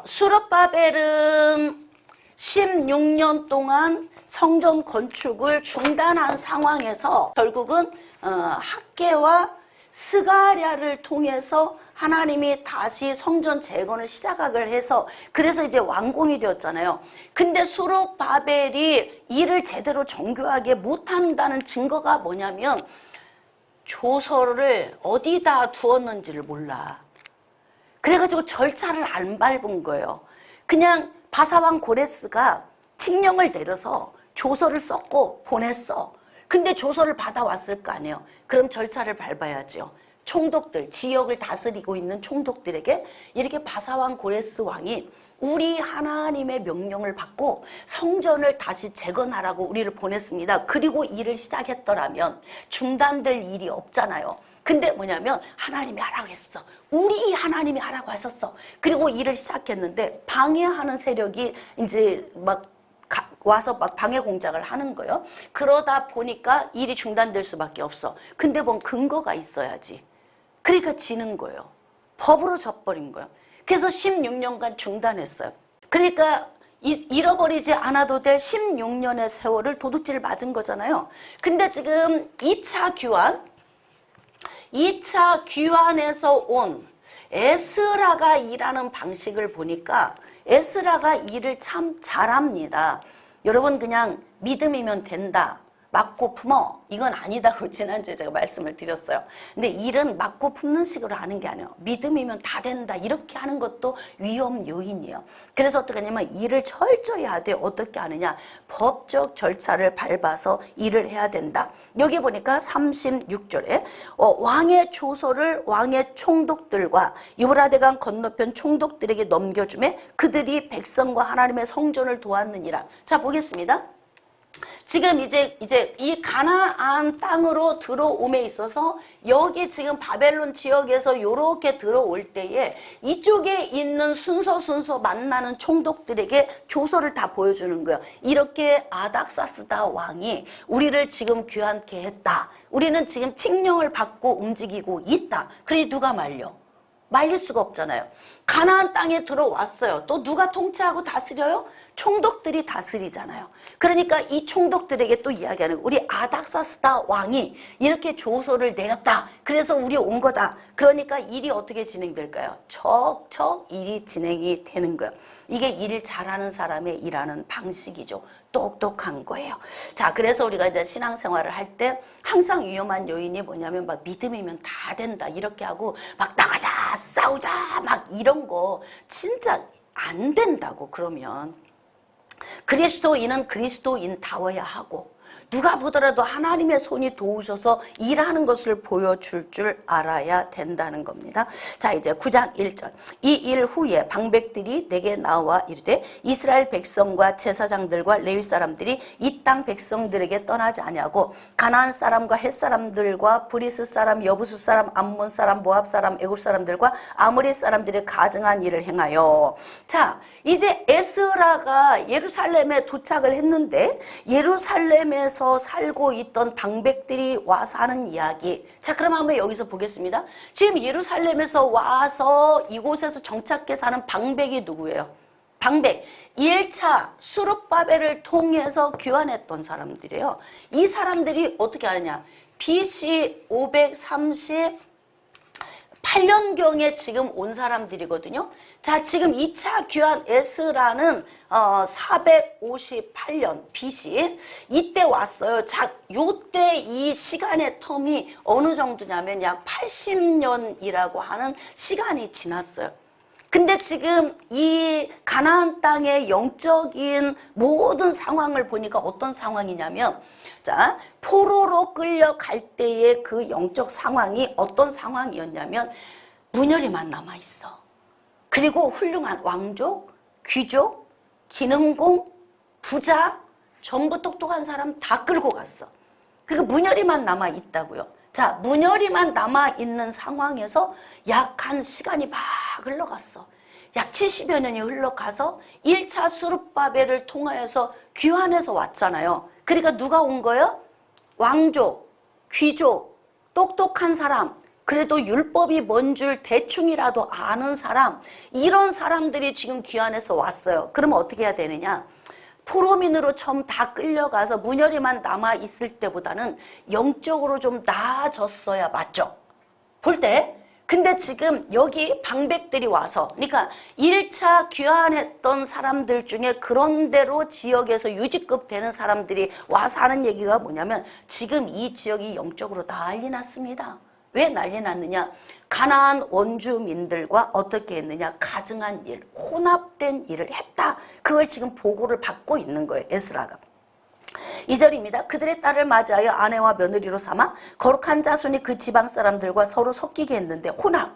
Speaker 1: 수룹바벨은 16년 동안 성전 건축을 중단한 상황에서 결국은 학개와 스가랴를 통해서 하나님이 다시 성전 재건을 시작하기를 해서 그래서 이제 완공이 되었잖아요. 근데 수룹바벨이 일을 제대로 정교하게 못한다는 증거가 뭐냐면 조서를 어디다 두었는지를 몰라. 그래가지고 절차를 안 밟은 거예요. 그냥 바사왕 고레스가 칙령을 내려서 조서를 썼고 보냈어. 근데 조서를 받아왔을 거 아니에요. 그럼 절차를 밟아야죠. 총독들, 지역을 다스리고 있는 총독들에게 이렇게 바사왕 고레스 왕이 우리 하나님의 명령을 받고 성전을 다시 재건하라고 우리를 보냈습니다. 그리고 일을 시작했더라면 중단될 일이 없잖아요. 근데 뭐냐면 하나님이 하라고 했어. 우리 하나님이 하라고 하셨어. 그리고 일을 시작했는데 방해하는 세력이 이제 막 와서 막 방해 공작을 하는 거예요. 그러다 보니까 일이 중단될 수밖에 없어. 근데 뭔 근거가 있어야지. 그러니까 지는 거예요. 법으로 져버린 거예요. 그래서 16년간 중단했어요. 그러니까 잃어버리지 않아도 될 16년의 세월을 도둑질 맞은 거잖아요. 근데 지금 2차 귀환에서 온 에스라가 일하는 방식을 보니까 에스라가 일을 참 잘합니다. 여러분 그냥 믿음이면 된다. 맞고 품어. 이건 아니다고 지난주에 제가 말씀을 드렸어요. 근데 일은 맞고 품는 식으로 하는 게 아니에요. 믿음이면 다 된다. 이렇게 하는 것도 위험 요인이에요. 그래서 어떻게 하냐면 일을 철저히 하되 어떻게 하느냐. 법적 절차를 밟아서 일을 해야 된다. 여기 보니까 36절에 왕의 조서를 왕의 총독들과 유브라데강 건너편 총독들에게 넘겨주매 그들이 백성과 하나님의 성전을 도왔느니라. 자, 보겠습니다. 지금 이제 이 가나안 땅으로 들어옴에 있어서 여기 지금 바벨론 지역에서 요렇게 들어올 때에 이쪽에 있는 순서 만나는 총독들에게 조서를 다 보여주는 거예요. 이렇게 아닥사스다 왕이 우리를 지금 귀환케 했다. 우리는 지금 칙령을 받고 움직이고 있다. 그러니 누가 말려? 말릴 수가 없잖아요. 가나안 땅에 들어왔어요. 또 누가 통치하고 다스려요? 총독들이 다스리잖아요. 그러니까 이 총독들에게 또 이야기하는 우리 아닥사스다 왕이 이렇게 조서를 내렸다. 그래서 우리 온 거다. 그러니까 일이 어떻게 진행될까요? 척척 일이 진행이 되는 거예요. 이게 일 잘하는 사람의 일하는 방식이죠. 똑똑한 거예요. 자, 그래서 우리가 이제 신앙생활을 할 때 항상 위험한 요인이 뭐냐면 막 믿음이면 다 된다 이렇게 하고 막 나가자 싸우자 막 이런 거 진짜 안 된다고. 그러면 그리스도인은 그리스도인다워야 하고 누가 보더라도 하나님의 손이 도우셔서 일하는 것을 보여줄 줄 알아야 된다는 겁니다. 자, 이제 9장 1절. 이 일 후에 방백들이 내게 나와 이르되 이스라엘 백성과 제사장들과 레위 사람들이 이 땅 백성들에게 떠나지 아니하고 가나안 사람과 헷 사람들과 브리스 사람, 여부수 사람, 암몬 사람, 모압 사람, 애굽 사람들과 아모리 사람들이 가증한 일을 행하여. 자, 이제 에스라가 예루살렘에 도착을 했는데 예루살렘에서 살고 있던 방백들이 와서 하는 이야기. 자, 그럼 한번 여기서 보겠습니다. 지금 예루살렘에서 와서 이곳에서 정착해 사는 방백이 누구예요? 방백. 1차 수룹바벨을 통해서 귀환했던 사람들이에요. 이 사람들이 어떻게 하느냐? BC 538년경에 지금 온 사람들이거든요. 자, 지금 2차 귀환 에스라는 458년 BC 이때 왔어요. 자, 요때 이 시간의 텀이 어느 정도냐면 약 80년이라고 하는 시간이 지났어요. 근데 지금 이 가나안 땅의 영적인 모든 상황을 보니까 어떤 상황이냐면, 자, 포로로 끌려갈 때의 그 영적 상황이 어떤 상황이었냐면 문열이만 남아있어. 그리고 훌륭한 왕족, 귀족, 기능공, 부자, 전부 똑똑한 사람 다 끌고 갔어. 그리고 문열이만 남아있다고요. 자, 문열이만 남아있는 상황에서 약 한 시간이 막 흘러갔어. 약 70여 년이 흘러가서 1차 수룹바벨을 통하여서 귀환해서 왔잖아요. 그러니까 누가 온 거예요? 왕족, 귀족, 똑똑한 사람, 그래도 율법이 뭔 줄 대충이라도 아는 사람, 이런 사람들이 지금 귀환해서 왔어요. 그러면 어떻게 해야 되느냐? 포로민으로 처음 다 끌려가서 문열이만 남아있을 때보다는 영적으로 좀 나아졌어야 맞죠? 볼 때. 근데 지금 여기 방백들이 와서, 그러니까 1차 귀환했던 사람들 중에 그런 대로 지역에서 유지급 되는 사람들이 와서 하는 얘기가 뭐냐면 지금 이 지역이 영적으로 난리 났습니다. 왜 난리 났느냐? 가나안 원주민들과 어떻게 했느냐? 가증한 일, 혼합된 일을 했다. 그걸 지금 보고를 받고 있는 거예요, 에스라가. 2절입니다. 그들의 딸을 맞이하여 아내와 며느리로 삼아 거룩한 자손이 그 지방 사람들과 서로 섞이게 했는데 혼합.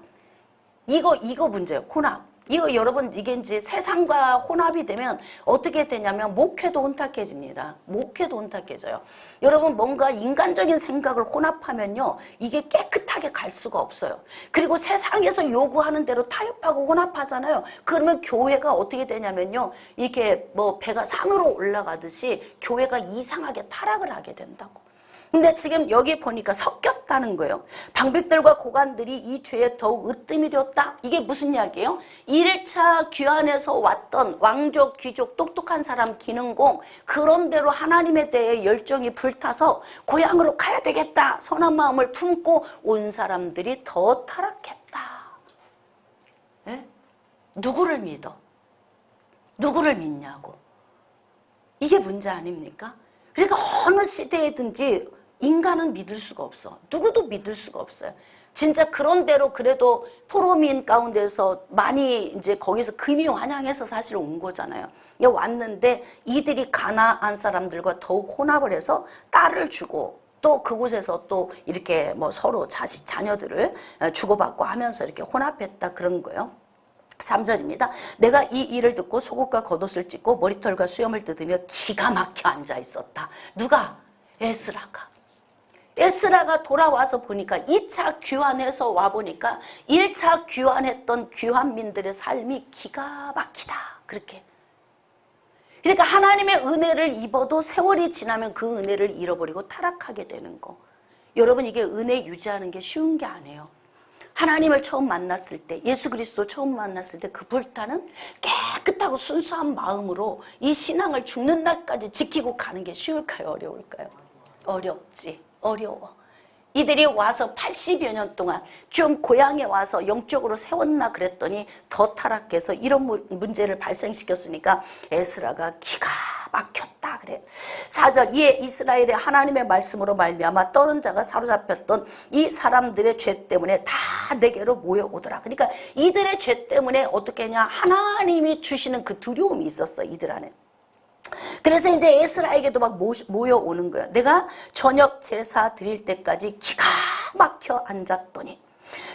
Speaker 1: 이거 문제예요. 혼합. 이거 여러분 이게 이제 세상과 혼합이 되면 어떻게 되냐면 목회도 혼탁해집니다. 목회도 혼탁해져요. 여러분 뭔가 인간적인 생각을 혼합하면요. 이게 깨끗하게 갈 수가 없어요. 그리고 세상에서 요구하는 대로 타협하고 혼합하잖아요. 그러면 교회가 어떻게 되냐면요. 이렇게 뭐 배가 산으로 올라가듯이 교회가 이상하게 타락을 하게 된다고. 근데 지금 여기 보니까 섞였다는 거예요. 방백들과 고관들이 이 죄에 더욱 으뜸이 되었다. 이게 무슨 이야기예요? 1차 귀환에서 왔던 왕족, 귀족, 똑똑한 사람, 기능공, 그런 대로 하나님에 대해 열정이 불타서 고향으로 가야 되겠다. 선한 마음을 품고 온 사람들이 더 타락했다. 네? 누구를 믿어? 누구를 믿냐고. 이게 문제 아닙니까? 그러니까 어느 시대에든지 인간은 믿을 수가 없어. 누구도 믿을 수가 없어요. 진짜 그런 대로 그래도 포로민 가운데서 많이 이제 거기서 금이 환영해서 사실 온 거잖아요. 왔는데 이들이 가나안 사람들과 더욱 혼합을 해서 딸을 주고 또 그곳에서 또 이렇게 뭐 서로 자녀들을 주고받고 하면서 이렇게 혼합했다 그런 거예요. 3절입니다. 내가 이 일을 듣고 속옷과 겉옷을 찢고 머리털과 수염을 뜯으며 기가 막혀 앉아 있었다. 누가? 에스라가 돌아와서 보니까 2차 귀환해서 와보니까 1차 귀환했던 귀환민들의 삶이 기가 막히다. 그렇게. 그러니까 하나님의 은혜를 입어도 세월이 지나면 그 은혜를 잃어버리고 타락하게 되는 거. 여러분 이게 은혜 유지하는 게 쉬운 게 아니에요. 하나님을 처음 만났을 때, 예수 그리스도 처음 만났을 때 그 불타는 깨끗하고 순수한 마음으로 이 신앙을 죽는 날까지 지키고 가는 게 쉬울까요? 어려울까요? 어렵지. 어려워. 이들이 와서 80여 년 동안 좀 고향에 와서 영적으로 세웠나 그랬더니 더 타락해서 이런 문제를 발생시켰으니까 에스라가 기가 막혔다 그래. 4절 이에 이스라엘의 하나님의 말씀으로 말미암아 떠는 자가 사로잡혔던 이 사람들의 죄 때문에 다 내게로 모여오더라. 그러니까 이들의 죄 때문에 어떻게 했냐, 하나님이 주시는 그 두려움이 있었어 이들 안에. 그래서 이제 에스라에게도 막 모여오는 거예요. 내가 저녁 제사 드릴 때까지 기가 막혀 앉았더니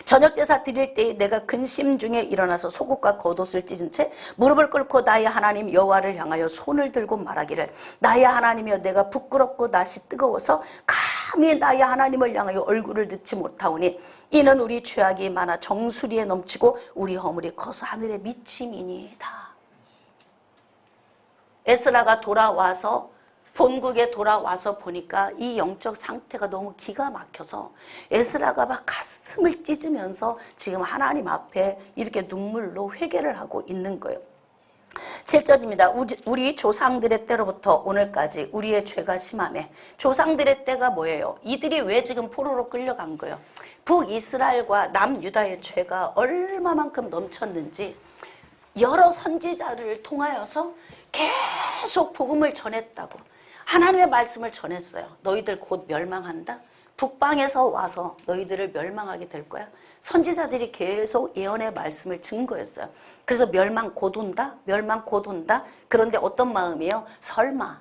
Speaker 1: 저녁 제사 드릴 때에 내가 근심 중에 일어나서 속옷과 겉옷을 찢은 채 무릎을 꿇고 나의 하나님 여호와를 향하여 손을 들고 말하기를 나의 하나님이여 내가 부끄럽고 낯이 뜨거워서 감히 나의 하나님을 향하여 얼굴을 넣지 못하오니 이는 우리 죄악이 많아 정수리에 넘치고 우리 허물이 커서 하늘에 미침이니이다. 에스라가 돌아와서 본국에 돌아와서 보니까 이 영적 상태가 너무 기가 막혀서 에스라가 막 가슴을 찢으면서 지금 하나님 앞에 이렇게 눈물로 회개를 하고 있는 거예요. 7절입니다. 우리 조상들의 때로부터 오늘까지 우리의 죄가 심하매. 조상들의 때가 뭐예요? 이들이 왜 지금 포로로 끌려간 거예요? 북이스라엘과 남유다의 죄가 얼마만큼 넘쳤는지 여러 선지자들을 통하여서 계속 복음을 전했다고. 하나님의 말씀을 전했어요. 너희들 곧 멸망한다. 북방에서 와서 너희들을 멸망하게 될 거야. 선지자들이 계속 예언의 말씀을 증거했어요. 그래서 멸망 곧 온다. 멸망 곧 온다. 그런데 어떤 마음이에요? 설마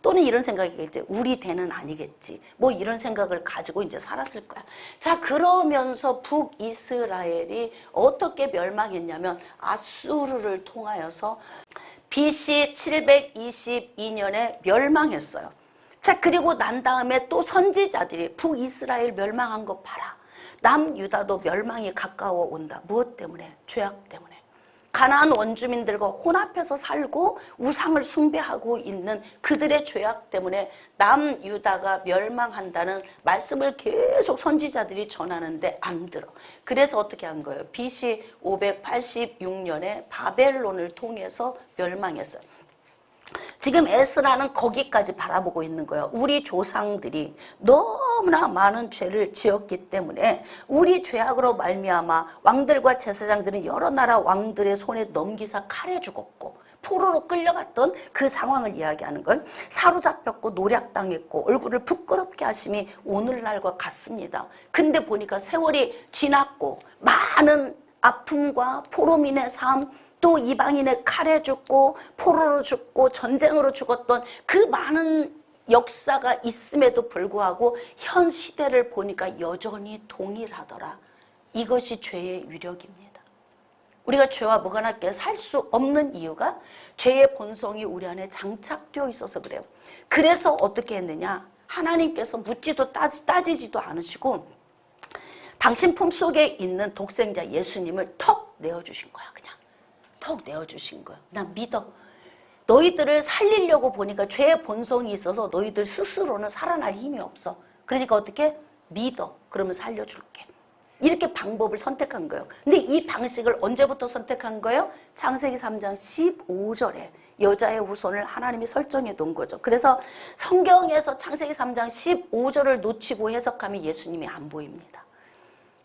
Speaker 1: 또는 이런 생각이겠지. 우리 대는 아니겠지. 뭐 이런 생각을 가지고 이제 살았을 거야. 자, 그러면서 북이스라엘이 어떻게 멸망했냐면 아수르를 통하여서 BC 722년에 멸망했어요. 자, 그리고 난 다음에 또 선지자들이 북이스라엘 멸망한 거 봐라. 남유다도 멸망이 가까워 온다. 무엇 때문에? 죄악 때문에. 가나안 원주민들과 혼합해서 살고 우상을 숭배하고 있는 그들의 죄악 때문에 남유다가 멸망한다는 말씀을 계속 선지자들이 전하는데 안 들어. 그래서 어떻게 한 거예요? BC 586년에 바벨론을 통해서 멸망했어요. 지금 에스라는 거기까지 바라보고 있는 거예요. 우리 조상들이 너무나 많은 죄를 지었기 때문에 우리 죄악으로 말미암아 왕들과 제사장들은 여러 나라 왕들의 손에 넘기사 칼에 죽었고 포로로 끌려갔던 그 상황을 이야기하는 건 사로잡혔고 노략당했고 얼굴을 부끄럽게 하심이 오늘날과 같습니다. 근데 보니까 세월이 지났고 많은 아픔과 포로민의 삶 또 이방인의 칼에 죽고 포로로 죽고 전쟁으로 죽었던 그 많은 역사가 있음에도 불구하고 현 시대를 보니까 여전히 동일하더라. 이것이 죄의 위력입니다. 우리가 죄와 무관하게 살 수 없는 이유가 죄의 본성이 우리 안에 장착되어 있어서 그래요. 그래서 어떻게 했느냐? 하나님께서 묻지도 따지지도 않으시고 당신 품속에 있는 독생자 예수님을 턱 내어주신 거야. 그냥 턱 내어주신 거야. 난 믿어. 너희들을 살리려고 보니까 죄의 본성이 있어서 너희들 스스로는 살아날 힘이 없어. 그러니까 어떻게? 믿어. 그러면 살려줄게. 이렇게 방법을 선택한 거예요. 근데 이 방식을 언제부터 선택한 거예요? 창세기 3장 15절에 여자의 후손을 하나님이 설정해 놓은 거죠. 그래서 성경에서 창세기 3장 15절을 놓치고 해석하면 예수님이 안 보입니다.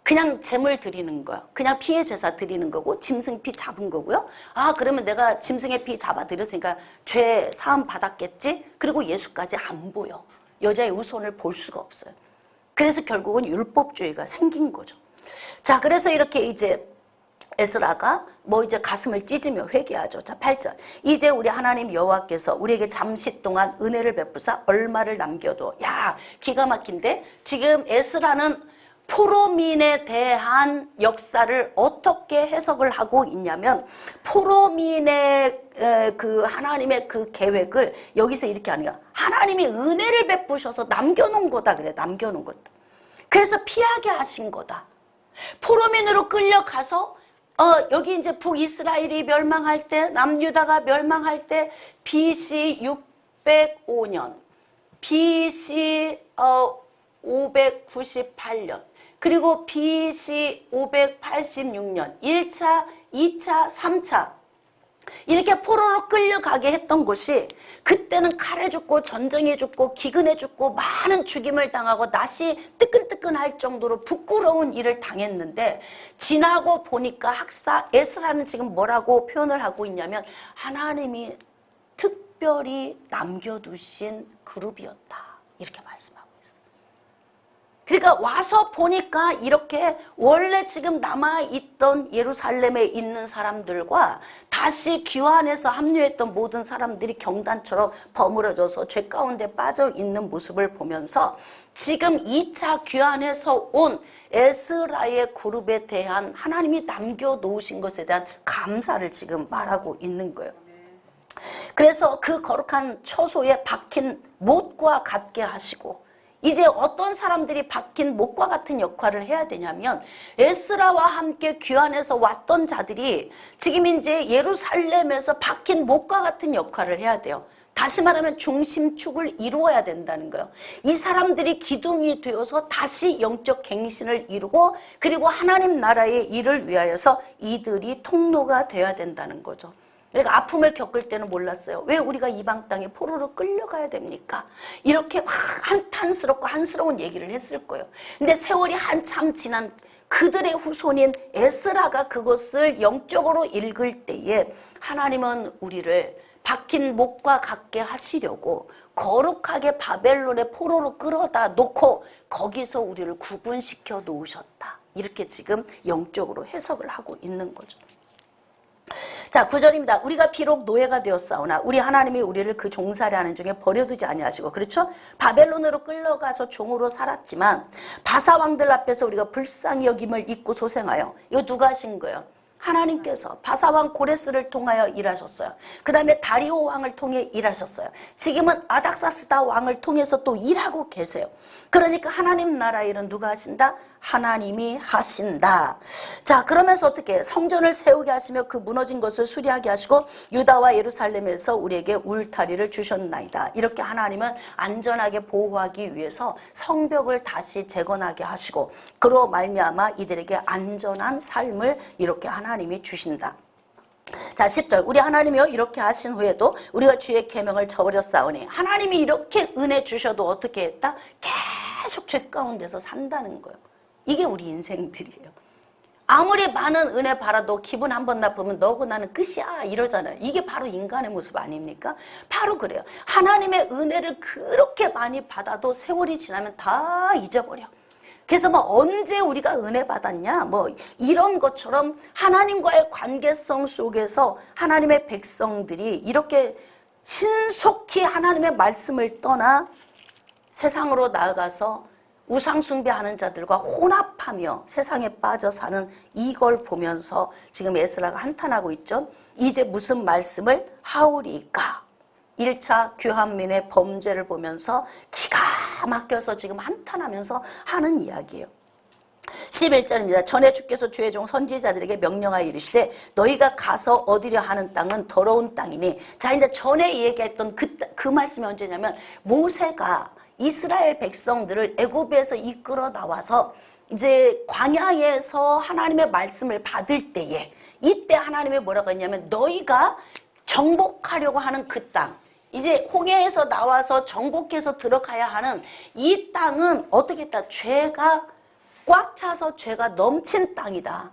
Speaker 1: 그냥 제물 드리는 거예요. 그냥 피의 제사 드리는 거고 짐승 피 잡은 거고요. 아, 그러면 내가 짐승의 피 잡아 드렸으니까 죄 사함 받았겠지? 그리고 예수까지 안 보여. 여자의 우선을 볼 수가 없어요. 그래서 결국은 율법주의가 생긴 거죠. 자, 그래서 이렇게 이제 에스라가 뭐 이제 가슴을 찢으며 회개하죠. 자, 8절. 이제 우리 하나님 여호와께서 우리에게 잠시 동안 은혜를 베푸사 얼마를 남겨도. 야, 기가 막힌데 지금 에스라는 포로민에 대한 역사를 어떻게 해석을 하고 있냐면 포로민의 그 하나님의 그 계획을 여기서 이렇게 하는 거야. 하나님이 은혜를 베푸셔서 남겨놓은 거다 그래. 남겨놓은 거다. 그래서 피하게 하신 거다. 포로민으로 끌려가서 여기 이제 북이스라엘이 멸망할 때 남유다가 멸망할 때 BC 605년 BC 598년 그리고 BC 586년 1차, 2차, 3차 이렇게 포로로 끌려가게 했던 곳이 그때는 칼에 죽고 전쟁에 죽고 기근에 죽고 많은 죽임을 당하고 낯이 뜨끈뜨끈할 정도로 부끄러운 일을 당했는데 지나고 보니까 학사 에스라는 지금 뭐라고 표현을 하고 있냐면 하나님이 특별히 남겨두신 그룹이었다 이렇게 말씀합니다. 그러니까 와서 보니까 이렇게 원래 지금 남아있던 예루살렘에 있는 사람들과 다시 귀환해서 합류했던 모든 사람들이 경단처럼 버무려져서 죄 가운데 빠져 있는 모습을 보면서 지금 2차 귀환해서 온 에스라의 그룹에 대한 하나님이 남겨놓으신 것에 대한 감사를 지금 말하고 있는 거예요. 그래서 그 거룩한 처소에 박힌 못과 같게 하시고 이제 어떤 사람들이 박힌 못과 같은 역할을 해야 되냐면 에스라와 함께 귀환해서 왔던 자들이 지금 이제 예루살렘에서 박힌 못과 같은 역할을 해야 돼요. 다시 말하면 중심축을 이루어야 된다는 거예요. 이 사람들이 기둥이 되어서 다시 영적 갱신을 이루고 그리고 하나님 나라의 일을 위하여서 이들이 통로가 되어야 된다는 거죠. 그러니까 아픔을 겪을 때는 몰랐어요. 왜 우리가 이방 땅에 포로로 끌려가야 됩니까? 이렇게 막 한탄스럽고 한스러운 얘기를 했을 거예요. 근데 세월이 한참 지난 그들의 후손인 에스라가 그것을 영적으로 읽을 때에 하나님은 우리를 박힌 목과 같게 하시려고 거룩하게 바벨론의 포로로 끌어다 놓고 거기서 우리를 구분시켜 놓으셨다. 이렇게 지금 영적으로 해석을 하고 있는 거죠. 자, 9절입니다. 우리가 비록 노예가 되었사오나 우리 하나님이 우리를 그 종살이하는 중에 버려두지 아니하시고 그렇죠? 바벨론으로 끌려가서 종으로 살았지만 바사 왕들 앞에서 우리가 불쌍히 여김을 잊고 소생하여 이거 누가 하신 거예요? 하나님께서 바사왕 고레스를 통하여 일하셨어요. 그 다음에 다리오 왕을 통해 일하셨어요. 지금은 아닥사스다 왕을 통해서 또 일하고 계세요. 그러니까 하나님 나라 일은 누가 하신다? 하나님이 하신다. 자, 그러면서 어떻게 성전을 세우게 하시며 그 무너진 것을 수리하게 하시고 유다와 예루살렘에서 우리에게 울타리를 주셨나이다. 이렇게 하나님은 안전하게 보호하기 위해서 성벽을 다시 재건하게 하시고 그로 말미암아 이들에게 안전한 삶을 이렇게 하나님이 주신다. 자, 10절. 우리 하나님이여 이렇게 하신 후에도 우리가 주의 계명을 저버렸사오니 하나님이 이렇게 은혜 주셔도 어떻게 했다? 계속 죄 가운데서 산다는 거예요. 이게 우리 인생들이에요. 아무리 많은 은혜 받아도 기분 한번 나쁘면 너고 나는 끝이야 이러잖아요. 이게 바로 인간의 모습 아닙니까? 바로 그래요. 하나님의 은혜를 그렇게 많이 받아도 세월이 지나면 다 잊어버려. 그래서 뭐 언제 우리가 은혜 받았냐 뭐 이런 것처럼 하나님과의 관계성 속에서 하나님의 백성들이 이렇게 신속히 하나님의 말씀을 떠나 세상으로 나아가서 우상 숭배하는 자들과 혼합하며 세상에 빠져 사는 이걸 보면서 지금 에스라가 한탄하고 있죠. 이제 무슨 말씀을 하오리까? 1차 귀환민의 범죄를 보면서 기가 막혀서 지금 한탄하면서 하는 이야기예요. 11절입니다. 전에 주께서 주의 종 선지자들에게 명령하여 이르시되 너희가 가서 얻으려 하는 땅은 더러운 땅이니. 자, 이제 전에 얘기했던 그 말씀이 언제냐면 모세가 이스라엘 백성들을 애굽에서 이끌어 나와서 이제 광야에서 하나님의 말씀을 받을 때에 이때 하나님이 뭐라고 했냐면 너희가 정복하려고 하는 그 땅, 이제 홍해에서 나와서 정복해서 들어가야 하는 이 땅은 어떻게 했다? 죄가 꽉 차서 죄가 넘친 땅이다.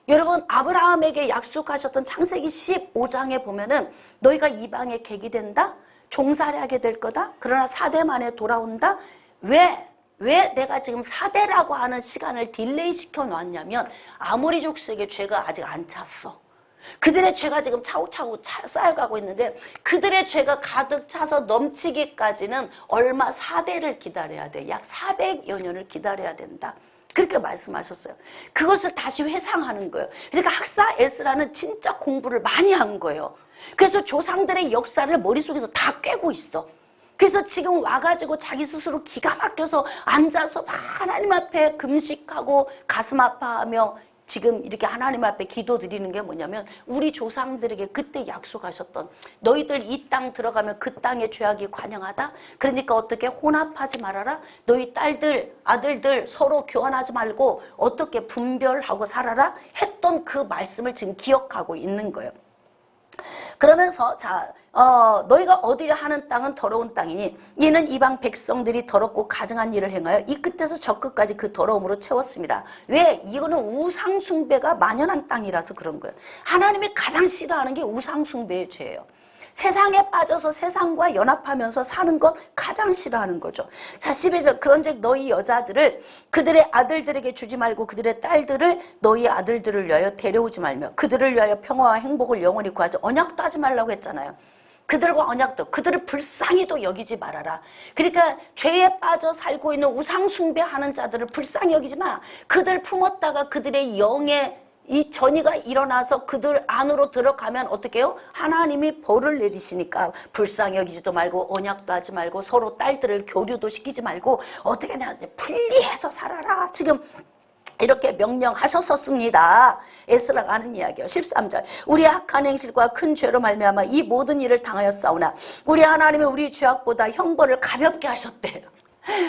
Speaker 1: 여러분, 아브라함에게 약속하셨던 창세기 15장에 보면은 너희가 이방의 객이 된다? 종살이하게 될 거다? 그러나 4대 만에 돌아온다? 왜 내가 지금 4대라고 하는 시간을 딜레이 시켜 놨냐면 아모리 족속의 죄가 아직 안 찼어. 그들의 죄가 지금 차곡차곡 쌓여가고 있는데 그들의 죄가 가득 차서 넘치기까지는 얼마 4대를 기다려야 돼. 약 400여 년을 기다려야 된다. 그렇게 말씀하셨어요. 그것을 다시 회상하는 거예요. 그러니까 학사 에스라는 진짜 공부를 많이 한 거예요. 그래서 조상들의 역사를 머릿속에서 다 꿰고 있어. 그래서 지금 와가지고 자기 스스로 기가 막혀서 앉아서 막 하나님 앞에 금식하고 가슴 아파하며 지금 이렇게 하나님 앞에 기도 드리는 게 뭐냐면 우리 조상들에게 그때 약속하셨던 너희들 이 땅 들어가면 그 땅의 죄악이 관영하다. 그러니까 어떻게 혼합하지 말아라. 너희 딸들 아들들 서로 교환하지 말고 어떻게 분별하고 살아라 했던 그 말씀을 지금 기억하고 있는 거예요. 그러면서 너희가 어디를 하는 땅은 더러운 땅이니 이는 이방 백성들이 더럽고 가증한 일을 행하여 이 끝에서 저 끝까지 그 더러움으로 채웠습니다. 왜? 이거는 우상 숭배가 만연한 땅이라서 그런 거예요. 하나님이 가장 싫어하는 게 우상 숭배의 죄예요. 세상에 빠져서 세상과 연합하면서 사는 것 가장 싫어하는 거죠. 자, 12절 그런즉 너희 여자들을 그들의 아들들에게 주지 말고 그들의 딸들을 너희 아들들을 위하여 데려오지 말며 그들을 위하여 평화와 행복을 영원히 구하지. 언약도 하지 말라고 했잖아요. 그들과 언약도 그들을 불쌍히도 여기지 말아라. 그러니까 죄에 빠져 살고 있는 우상 숭배하는 자들을 불쌍히 여기지 마. 그들 품었다가 그들의 영의 이 전이가 일어나서 그들 안으로 들어가면 어떻게 해요? 하나님이 벌을 내리시니까 불쌍히 여기지도 말고 언약도 하지 말고 서로 딸들을 교류도 시키지 말고 어떻게 하냐 분리해서 살아라. 지금 이렇게 명령하셨었습니다. 에스라가 하는 이야기요. 13절 우리 악한 행실과 큰 죄로 말미암아 이 모든 일을 당하였사오나 우리 하나님은 우리 죄악보다 형벌을 가볍게 하셨대요.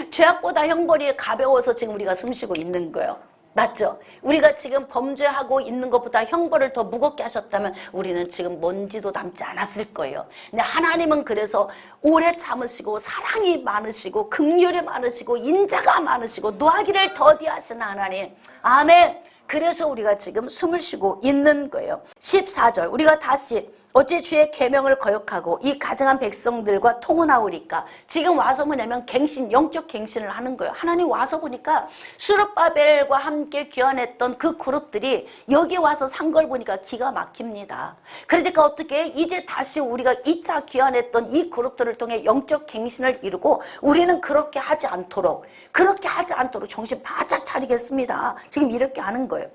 Speaker 1: 죄악보다 형벌이 가벼워서 지금 우리가 숨쉬고 있는 거예요. 맞죠? 우리가 지금 범죄하고 있는 것보다 형벌을 더 무겁게 하셨다면 우리는 지금 먼지도 남지 않았을 거예요. 근데 하나님은 그래서 오래 참으시고 사랑이 많으시고 긍휼이 많으시고 인자가 많으시고 노하기를 더디하시는 하나님. 아멘. 그래서 우리가 지금 숨을 쉬고 있는 거예요. 14절 우리가 다시 어째 주의 계명을 거역하고 이 가증한 백성들과 통혼하오리까. 지금 와서 뭐냐면 갱신, 영적 갱신을 하는 거예요. 하나님 와서 보니까 수르바벨과 함께 귀환했던 그 그룹들이 여기 와서 산 걸 보니까 기가 막힙니다. 그러니까 어떻게 이제 다시 우리가 2차 귀환했던 이 그룹들을 통해 영적 갱신을 이루고 우리는 그렇게 하지 않도록 정신 바짝 차리겠습니다. 지금 이렇게 하는 거예요.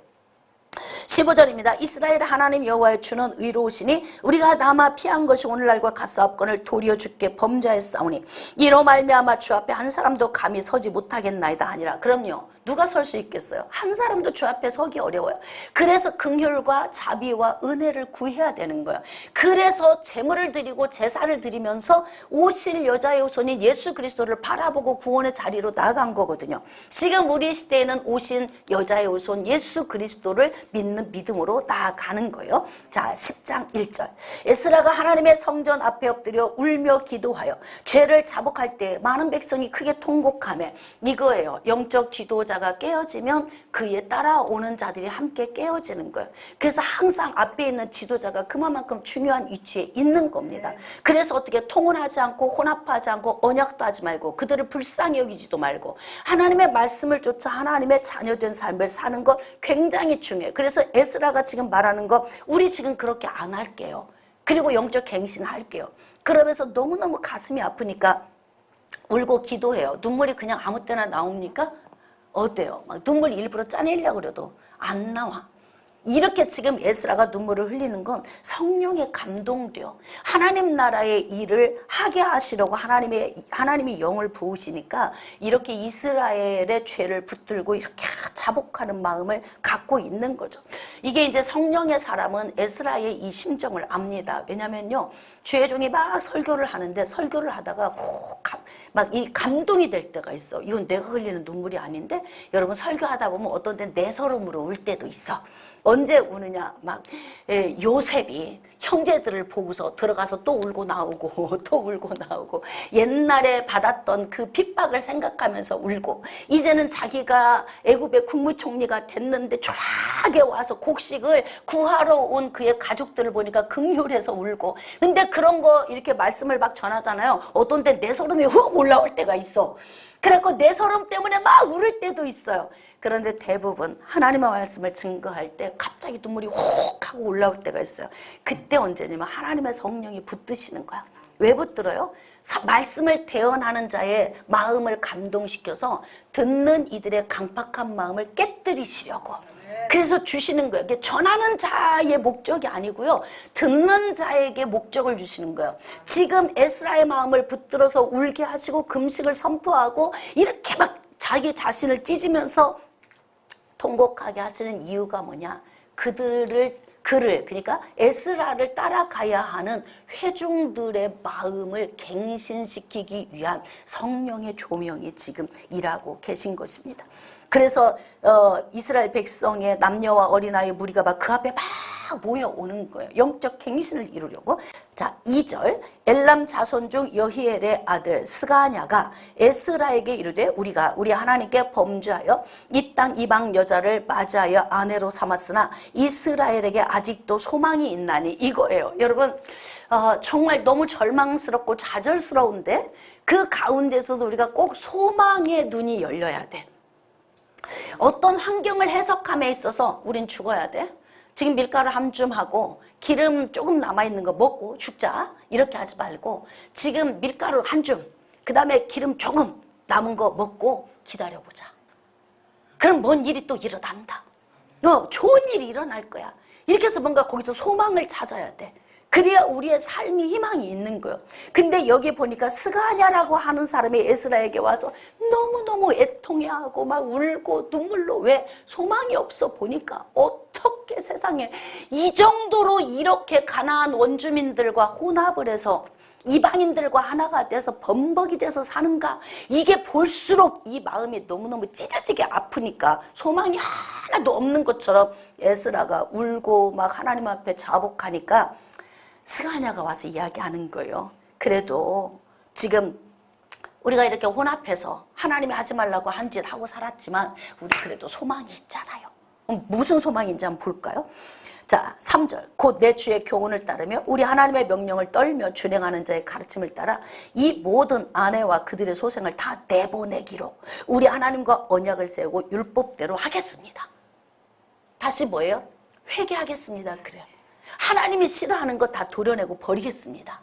Speaker 1: 15절입니다. 이스라엘 하나님 여호와의 주는 의로우시니 우리가 남아 피한 것이 오늘날과 같사옵건을 도리어 주께 범죄하였사오니 이로 말미암아 주 앞에 한 사람도 감히 서지 못하겠나이다 하니라. 그럼요. 누가 설 수 있겠어요? 한 사람도 주 앞에 서기 어려워요. 그래서 긍휼과 자비와 은혜를 구해야 되는 거예요. 그래서 제물을 드리고 제사를 드리면서 오실 여자의 후손인 예수 그리스도를 바라보고 구원의 자리로 나아간 거거든요. 지금 우리 시대에는 오신 여자의 후손 예수 그리스도를 믿는 믿음으로 나아가는 거예요. 자, 10장 1절 에스라가 하나님의 성전 앞에 엎드려 울며 기도하여 죄를 자복할 때 많은 백성이 크게 통곡하며 이거예요. 영적 지도자가 깨어지면 그에 따라오는 자들이 함께 깨어지는 거예요. 그래서 항상 앞에 있는 지도자가 그만큼 중요한 위치에 있는 겁니다. 그래서 어떻게 통혼하지 않고 혼합하지 않고 언약도 하지 말고 그들을 불쌍히 여기지도 말고 하나님의 말씀을 쫓아 하나님의 자녀된 삶을 사는 것 굉장히 중요해요. 그래서 에스라가 지금 말하는 거 우리 지금 그렇게 안 할게요. 그리고 영적 갱신할게요. 그러면서 너무너무 가슴이 아프니까 울고 기도해요. 눈물이 그냥 아무 때나 나옵니까? 어때요? 막 눈물 일부러 짜내려고 그래도 안 나와. 이렇게 지금 에스라가 눈물을 흘리는 건 성령의 감동돼요. 하나님 나라의 일을 하게 하시려고 하나님이 영을 부으시니까 이렇게 이스라엘의 죄를 붙들고 이렇게 자복하는 마음을 갖고 있는 거죠. 이게 이제 성령의 사람은 에스라의 이 심정을 압니다. 왜냐면요, 주의 종이 막 설교를 하는데 설교를 하다가 막 이 감동이 될 때가 있어. 이건 내가 흘리는 눈물이 아닌데 여러분 설교하다 보면 어떤 때는 내 서름으로 울 때도 있어. 언제 우느냐? 막 요셉이 형제들을 보고서 들어가서 또 울고 나오고 또 울고 나오고 옛날에 받았던 그 핍박을 생각하면서 울고 이제는 자기가 애굽의 국무총리가 됐는데 초라하게 와서 곡식을 구하러 온 그의 가족들을 보니까 극률해서 울고 근데 그런 거 이렇게 말씀을 막 전하잖아요. 어떤 때 내 소름이 훅 올라올 때가 있어. 그래갖고 내 소름 때문에 막 울을 때도 있어요. 그런데 대부분 하나님의 말씀을 증거할 때 갑자기 눈물이 훅 하고 올라올 때가 있어요. 그때 언제냐면 하나님의 성령이 붙드시는 거야. 왜 붙들어요? 말씀을 대언하는 자의 마음을 감동시켜서 듣는 이들의 강팍한 마음을 깨뜨리시려고. 그래서 주시는 거예요. 이게 전하는 자의 목적이 아니고요. 듣는 자에게 목적을 주시는 거예요. 지금 에스라의 마음을 붙들어서 울게 하시고 금식을 선포하고 이렇게 막 자기 자신을 찢으면서 통곡하게 하시는 이유가 뭐냐? 그를 그러니까 에스라를 따라가야 하는 회중들의 마음을 갱신시키기 위한 성령의 조명이 지금 일하고 계신 것입니다. 그래서 이스라엘 백성의 남녀와 어린아이 무리가 막 그 앞에 막 모여오는 거예요. 영적 갱신을 이루려고. 자, 2절 엘람 자손 중 여히엘의 아들 스가냐가 에스라에게 이르되 우리 하나님께 범죄하여 이 땅 이방 여자를 맞이하여 아내로 삼았으나 이스라엘에게 아직도 소망이 있나니 이거예요. 여러분 정말 너무 절망스럽고 좌절스러운데 그 가운데서도 우리가 꼭 소망의 눈이 열려야 돼. 어떤 환경을 해석함에 있어서 우린 죽어야 돼. 지금 밀가루 한 줌 하고 기름 조금 남아있는 거 먹고 죽자 이렇게 하지 말고 지금 밀가루 한 줌, 그 다음에 기름 조금 남은 거 먹고 기다려보자. 그럼 뭔 일이 또 일어난다. 좋은 일이 일어날 거야. 이렇게 해서 뭔가 거기서 소망을 찾아야 돼. 그래야 우리의 삶이 희망이 있는 거예요. 근데 여기 보니까 스가냐라고 하는 사람이 에스라에게 와서 너무너무 애통해하고 막 울고 눈물로 왜 소망이 없어 보니까 어떻게 세상에 이 정도로 이렇게 가나안 원주민들과 혼합을 해서 이방인들과 하나가 돼서 범벅이 돼서 사는가? 이게 볼수록 이 마음이 너무너무 찢어지게 아프니까 소망이 하나도 없는 것처럼 에스라가 울고 막 하나님 앞에 자복하니까 스가냐가 와서 이야기하는 거예요. 그래도 지금 우리가 이렇게 혼합해서 하나님이 하지 말라고 한 짓 하고 살았지만 우리 그래도 소망이 있잖아요. 무슨 소망인지 한번 볼까요? 자, 3절 곧 내 주의 교훈을 따르며 우리 하나님의 명령을 떨며 준행하는 자의 가르침을 따라 이 모든 아내와 그들의 소생을 다 내보내기로 우리 하나님과 언약을 세우고 율법대로 하겠습니다. 다시 뭐예요? 회개하겠습니다. 그래요. 하나님이 싫어하는 거 다 도려내고 버리겠습니다.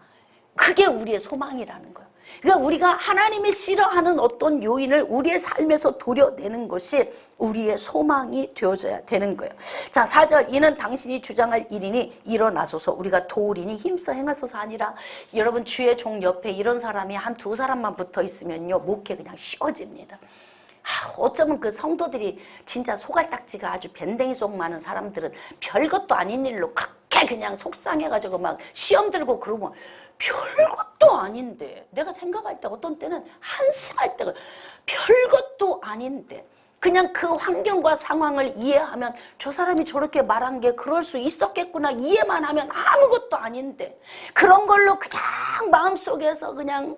Speaker 1: 그게 우리의 소망이라는 거예요. 그러니까 우리가 하나님이 싫어하는 어떤 요인을 우리의 삶에서 도려내는 것이 우리의 소망이 되어져야 되는 거예요. 자, 4절 이는 당신이 주장할 일이니 일어나소서 우리가 도우리니 힘써 행하소서 아니라 여러분 주의 종 옆에 이런 사람이 한 두 사람만 붙어 있으면요 목회 그냥 쉬워집니다. 어쩌면 그 성도들이 진짜 소갈딱지가 아주 밴댕이 속 많은 사람들은 별것도 아닌 일로 그렇게 그냥 속상해가지고 막 시험 들고 그러면 별것도 아닌데 내가 생각할 때 어떤 때는 한심할 때가 별것도 아닌데 그냥 그 환경과 상황을 이해하면 저 사람이 저렇게 말한 게 그럴 수 있었겠구나 이해만 하면 아무것도 아닌데 그런 걸로 그냥 마음속에서 그냥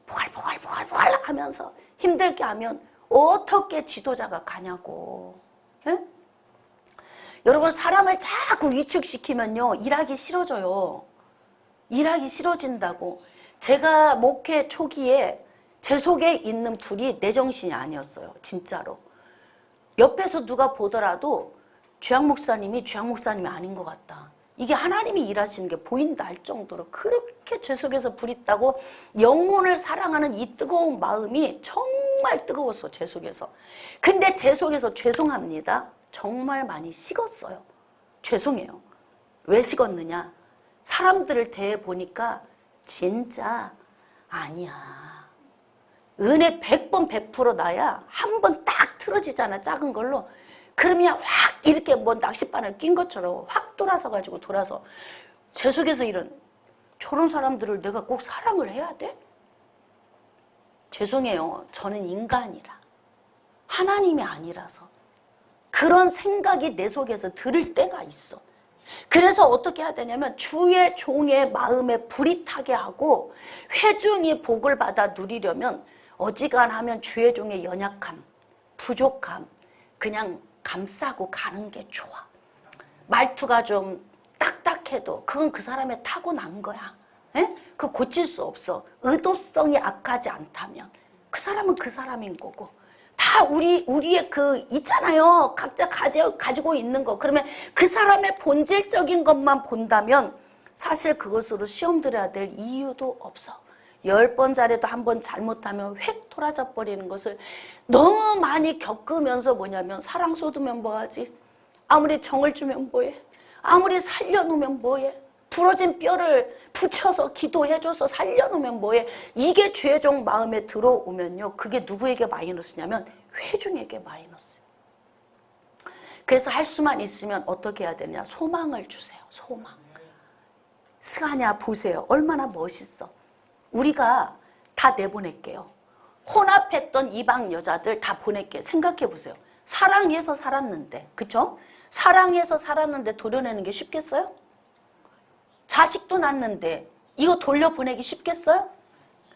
Speaker 1: 포괄 하면서 힘들게 하면 어떻게 지도자가 가냐고. 에? 여러분 사람을 자꾸 위축시키면요 일하기 싫어져요. 일하기 싫어진다고. 제가 목회 초기에 제 속에 있는 불이 내 정신이 아니었어요. 진짜로. 옆에서 누가 보더라도 주양 목사님이 아닌 것 같다. 이게 하나님이 일하시는 게 보인다 할 정도로 그렇게 제 속에서 불이 있다고 영혼을 사랑하는 이 뜨거운 마음이 정말 뜨거웠어. 제 속에서. 근데 제 속에서 죄송합니다. 정말 많이 식었어요. 죄송해요. 왜 식었느냐? 사람들을 대해보니까 진짜 아니야. 은혜 100번 100% 나야 한 번 딱 틀어지잖아. 작은 걸로. 그러면 확 이렇게 뭐 낚싯바늘 낀 것처럼 확 돌아서 제 속에서 저런 사람들을 내가 꼭 사랑을 해야 돼? 죄송해요. 저는 인간이라. 하나님이 아니라서. 그런 생각이 내 속에서 들을 때가 있어. 그래서 어떻게 해야 되냐면 주의 종의 마음에 불이 타게 하고 회중이 복을 받아 누리려면 어지간하면 주의 종의 연약함, 부족함 그냥 감싸고 가는 게 좋아. 말투가 좀 딱딱해도 그건 그 사람의 타고난 거야. 에? 그거 고칠 수 없어. 의도성이 악하지 않다면 그 사람은 그 사람인 거고 다 우리의 그 있잖아요. 각자 가지고 있는 거. 그러면 그 사람의 본질적인 것만 본다면 사실 그것으로 시험 들어야 될 이유도 없어. 10번 잘해도 한 번 잘못하면 획 돌아져 버리는 것을 너무 많이 겪으면서 뭐냐면 사랑 쏟으면 뭐하지? 아무리 정을 주면 뭐해? 아무리 살려놓으면 뭐해? 부러진 뼈를 붙여서 기도해줘서 살려놓으면 뭐해? 이게 주의 종 마음에 들어오면요. 그게 누구에게 마이너스냐면 회중에게 마이너스. 그래서 할 수만 있으면 어떻게 해야 되냐? 소망을 주세요. 소망. 스가랴 보세요. 얼마나 멋있어. 우리가 다 내보낼게요. 혼합했던 이방 여자들 다 보낼게요. 생각해 보세요. 사랑해서 살았는데, 그쵸? 사랑해서 살았는데 도려내는 게 쉽겠어요? 자식도 낳는데 이거 돌려보내기 쉽겠어요?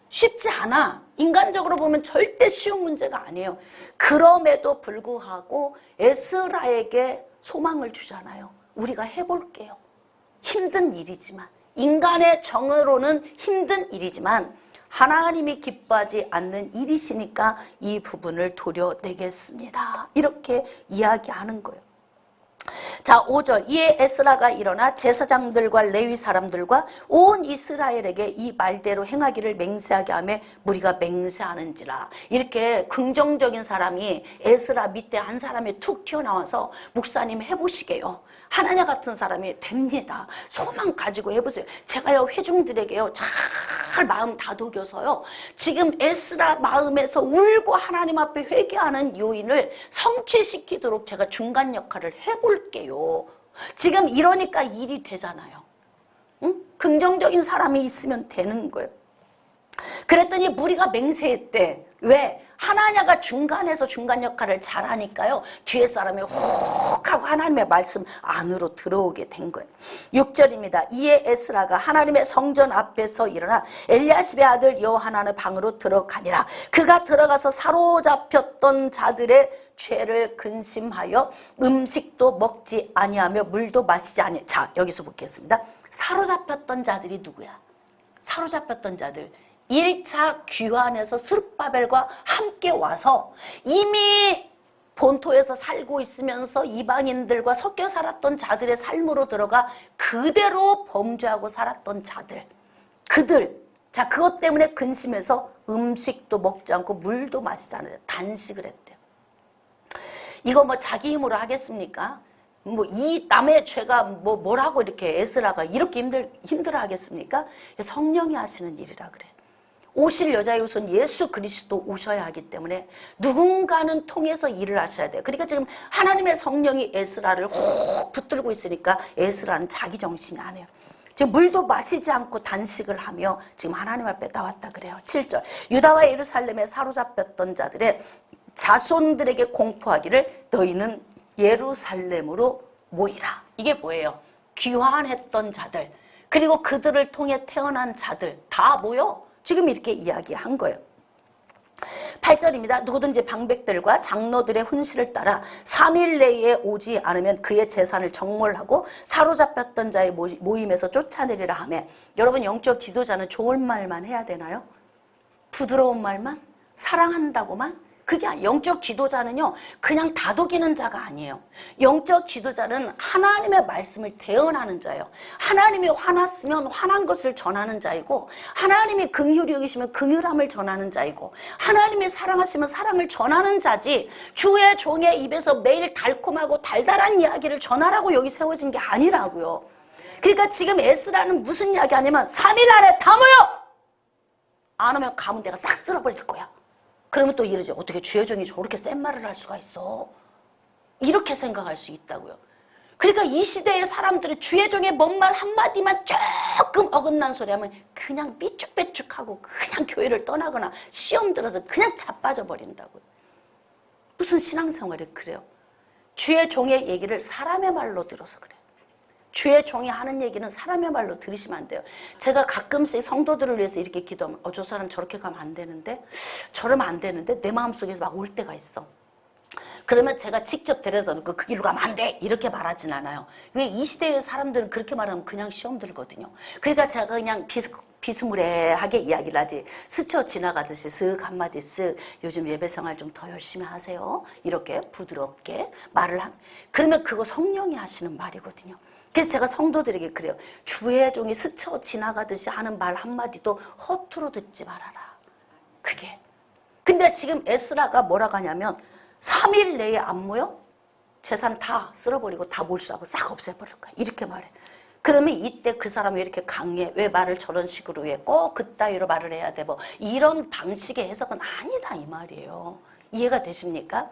Speaker 1: 쉽지 않아. 인간적으로 보면 절대 쉬운 문제가 아니에요. 그럼에도 불구하고 에스라에게 소망을 주잖아요. 우리가 해볼게요. 힘든 일이지만 인간의 정으로는 힘든 일이지만 하나님이 기뻐하지 않는 일이시니까 이 부분을 도려내겠습니다. 이렇게 이야기하는 거예요. 자, 5절. 이에 에스라가 일어나 제사장들과 레위 사람들과 온 이스라엘에게 이 말대로 행하기를 맹세하게 하며 무리가 맹세하는지라. 이렇게 긍정적인 사람이 에스라 밑에 한 사람이 툭 튀어나와서 목사님 해보시게요. 하나냐 같은 사람이 됩니다. 소망 가지고 해보세요. 제가요 회중들에게요 잘 마음 다독여서요 지금 에스라 마음에서 울고 하나님 앞에 회개하는 요인을 성취시키도록 제가 중간 역할을 해볼게요. 지금 이러니까 일이 되잖아요. 응? 긍정적인 사람이 있으면 되는 거예요. 그랬더니 무리가 맹세했대. 왜? 하나냐가 중간에서 중간 역할을 잘하니까요. 뒤에 사람이 훅 하고 하나님의 말씀 안으로 들어오게 된 거예요. 6절입니다. 이에 에스라가 하나님의 성전 앞에서 일어나 엘리야십의 아들 여호하나의 방으로 들어가니라. 그가 들어가서 사로잡혔던 자들의 죄를 근심하여 음식도 먹지 아니하며 물도 마시지 아니. 자, 여기서 보겠습니다. 사로잡혔던 자들이 누구야? 사로잡혔던 자들. 1차 귀환에서 스룹바벨과 함께 와서 이미 본토에서 살고 있으면서 이방인들과 섞여 살았던 자들의 삶으로 들어가 그대로 범죄하고 살았던 자들. 그들. 자, 그것 때문에 근심해서 음식도 먹지 않고 물도 마시지 않아요. 단식을 했대요. 이거 뭐 자기 힘으로 하겠습니까? 뭐 이 남의 죄가 뭐라고 이렇게 에스라가 이렇게 힘들어 하겠습니까? 성령이 하시는 일이라 그래. 오실 여자의 우선 예수 그리스도 오셔야 하기 때문에 누군가는 통해서 일을 하셔야 돼요. 그러니까 지금 하나님의 성령이 에스라를 훅 붙들고 있으니까 에스라는 자기 정신이 아니에요. 지금 물도 마시지 않고 단식을 하며 지금 하나님 앞에 나왔다 그래요. 7절. 유다와 예루살렘에 사로잡혔던 자들의 자손들에게 공포하기를 너희는 예루살렘으로 모이라. 이게 뭐예요? 귀환했던 자들 그리고 그들을 통해 태어난 자들 다 모여 지금 이렇게 이야기한 거예요. 8절입니다. 누구든지 방백들과 장로들의 훈시를 따라 3일 내에 오지 않으면 그의 재산을 정몰하고 사로잡혔던 자의 모임에서 쫓아내리라 하며 여러분 영적 지도자는 좋은 말만 해야 되나요? 부드러운 말만? 사랑한다고만? 그게 영적 지도자는요 그냥 다독이는 자가 아니에요. 영적 지도자는 하나님의 말씀을 대언하는 자예요. 하나님이 화났으면 화난 것을 전하는 자이고 하나님이 긍휼히 여기시면 긍휼함을 전하는 자이고 하나님이 사랑하시면 사랑을 전하는 자지 주의 종의 입에서 매일 달콤하고 달달한 이야기를 전하라고 여기 세워진 게 아니라고요. 그러니까 지금 에스라는 무슨 이야기 하냐면 3일 안에 다 모여! 안 오면 가면 내가 싹 쓸어버릴 거야. 그러면 또 이러지. 어떻게 주의 종이 저렇게 센 말을 할 수가 있어? 이렇게 생각할 수 있다고요. 그러니까 이 시대의 사람들이 주의 종의 뭔 말 한마디만 조금 어긋난 소리 하면 그냥 삐쭉빼쭉하고 그냥 교회를 떠나거나 시험 들어서 그냥 자빠져 버린다고요. 무슨 신앙생활이 그래요? 주의 종의 얘기를 사람의 말로 들어서 그래요. 주의 종이 하는 얘기는 사람의 말로 들으시면 안 돼요. 제가 가끔씩 성도들을 위해서 이렇게 기도하면 저 사람 저렇게 가면 안 되는데 저러면 안 되는데 내 마음속에서 막 올 때가 있어. 그러면 제가 직접 데려다 놓고 그 길로 가면 안 돼 이렇게 말하진 않아요. 왜 이 시대의 사람들은 그렇게 말하면 그냥 시험 들거든요. 그러니까 제가 그냥 비스무리하게 이야기를 하지, 스쳐 지나가듯이 쓱 한마디 쓱 요즘 예배생활 좀 더 열심히 하세요 이렇게 부드럽게 말을 그러면 그거 성령이 하시는 말이거든요. 그래서 제가 성도들에게 그래요. 주의 종이 스쳐 지나가듯이 하는 말 한마디도 허투루 듣지 말아라. 그게. 근데 지금 에스라가 뭐라고 하냐면 3일 내에 안 모여? 재산 다 쓸어버리고 다 몰수하고 싹 없애버릴 거야. 이렇게 말해. 그러면 이때 그 사람이 왜 이렇게 강해? 왜 말을 저런 식으로 해? 꼭 그따위로 말을 해야 돼? 뭐 이런 방식의 해석은 아니다 이 말이에요. 이해가 되십니까?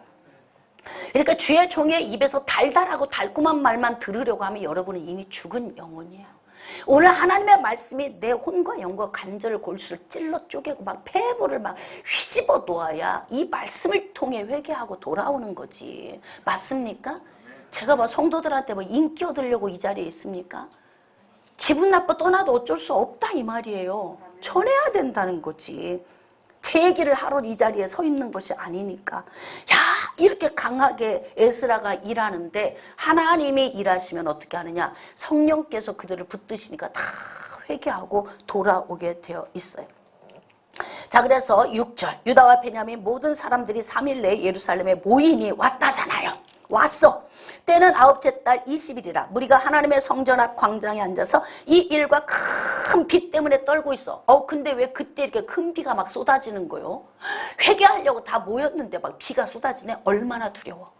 Speaker 1: 그러니까 주의 종의 입에서 달달하고 달콤한 말만 들으려고 하면 여러분은 이미 죽은 영혼이에요. 오늘 하나님의 말씀이 내 혼과 영과 관절 골수를 찔러 쪼개고 막 폐부를 막 휘집어 놓아야 이 말씀을 통해 회개하고 돌아오는 거지. 맞습니까? 제가 뭐 성도들한테 뭐 인기 얻으려고 이 자리에 있습니까? 기분 나빠 떠나도 어쩔 수 없다 이 말이에요. 전해야 된다는 거지. 제 얘기를 하러 이 자리에 서 있는 것이 아니니까. 야, 이렇게 강하게 에스라가 일하는데 하나님이 일하시면 어떻게 하느냐? 성령께서 그들을 붙드시니까 다 회개하고 돌아오게 되어 있어요. 자, 그래서 6절 유다와 베냐민 모든 사람들이 3일 내에 예루살렘에 모이니 왔다잖아요. 왔어. 때는 아홉째 달 20일이라 무리가 하나님의 성전 앞 광장에 앉아서 이 일과 큰 비 때문에 떨고 있어. 근데 왜 그때 이렇게 큰 비가 막 쏟아지는 거요? 회개하려고 다 모였는데 막 비가 쏟아지네. 얼마나 두려워.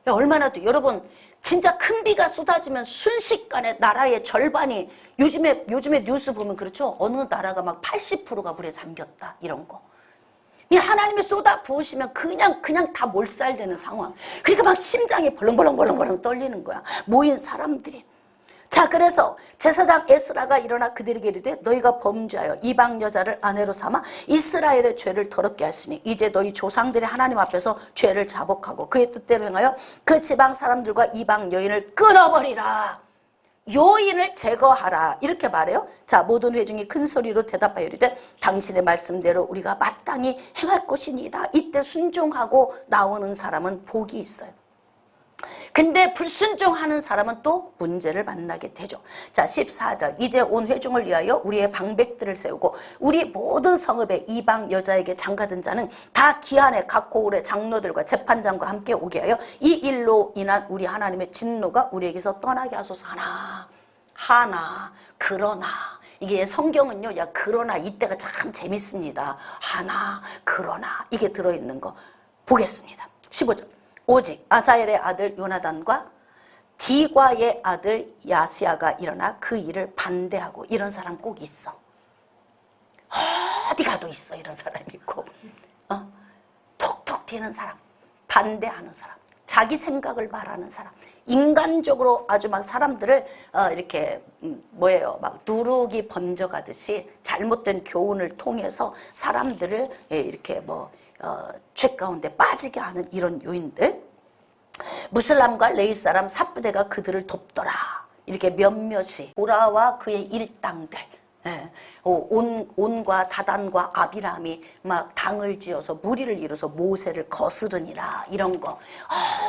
Speaker 1: 얼마나 여러분 진짜 큰 비가 쏟아지면 순식간에 나라의 절반이 요즘에 뉴스 보면 그렇죠. 어느 나라가 막 80%가 물에 잠겼다 이런 거. 이 하나님이 쏟아 부으시면 그냥 다 몰살되는 상황. 그러니까 막 심장이 벌렁벌렁 떨리는 거야. 모인 사람들이. 자, 그래서 제사장 에스라가 일어나 그들에게 이르되 너희가 범죄하여 이방 여자를 아내로 삼아 이스라엘의 죄를 더럽게 하시니 이제 너희 조상들의 하나님 앞에서 죄를 자복하고 그의 뜻대로 행하여 그 지방 사람들과 이방 여인을 끊어버리라. 요인을 제거하라 이렇게 말해요. 자, 모든 회중이 큰 소리로 대답하여 이르되 당신의 말씀대로 우리가 마땅히 행할 것이니이다. 이때 순종하고 나오는 사람은 복이 있어요. 근데 불순종하는 사람은 또 문제를 만나게 되죠. 자, 14절 이제 온 회중을 위하여 우리의 방백들을 세우고 우리 모든 성읍에 이방 여자에게 장가든 자는 다 기한에 각 고을의 장로들과 재판장과 함께 오게 하여 이 일로 인한 우리 하나님의 진노가 우리에게서 떠나게 하소서. 하나 그러나 이게 성경은요, 야 그러나 이때가 참 재밌습니다. 하나 그러나 이게 들어있는 거 보겠습니다. 15절 오직 아사엘의 아들 요나단과 디과의 아들 야시아가 일어나 그 일을 반대하고. 이런 사람 꼭 있어. 어디 가도 있어 이런 사람이 있고. 톡톡 튀는 사람, 반대하는 사람, 자기 생각을 말하는 사람, 인간적으로 아주 막 사람들을 이렇게 막 누룩이 번져가듯이 잘못된 교훈을 통해서 사람들을 이렇게 죄 가운데 빠지게 하는 이런 요인들. 무슬람과 레위 사람 삽부대가 그들을 돕더라. 이렇게 몇몇이 고라와 그의 일당들, 온과 다단과 아비람이 막 당을 지어서 무리를 이뤄서 모세를 거스르니라. 이런 거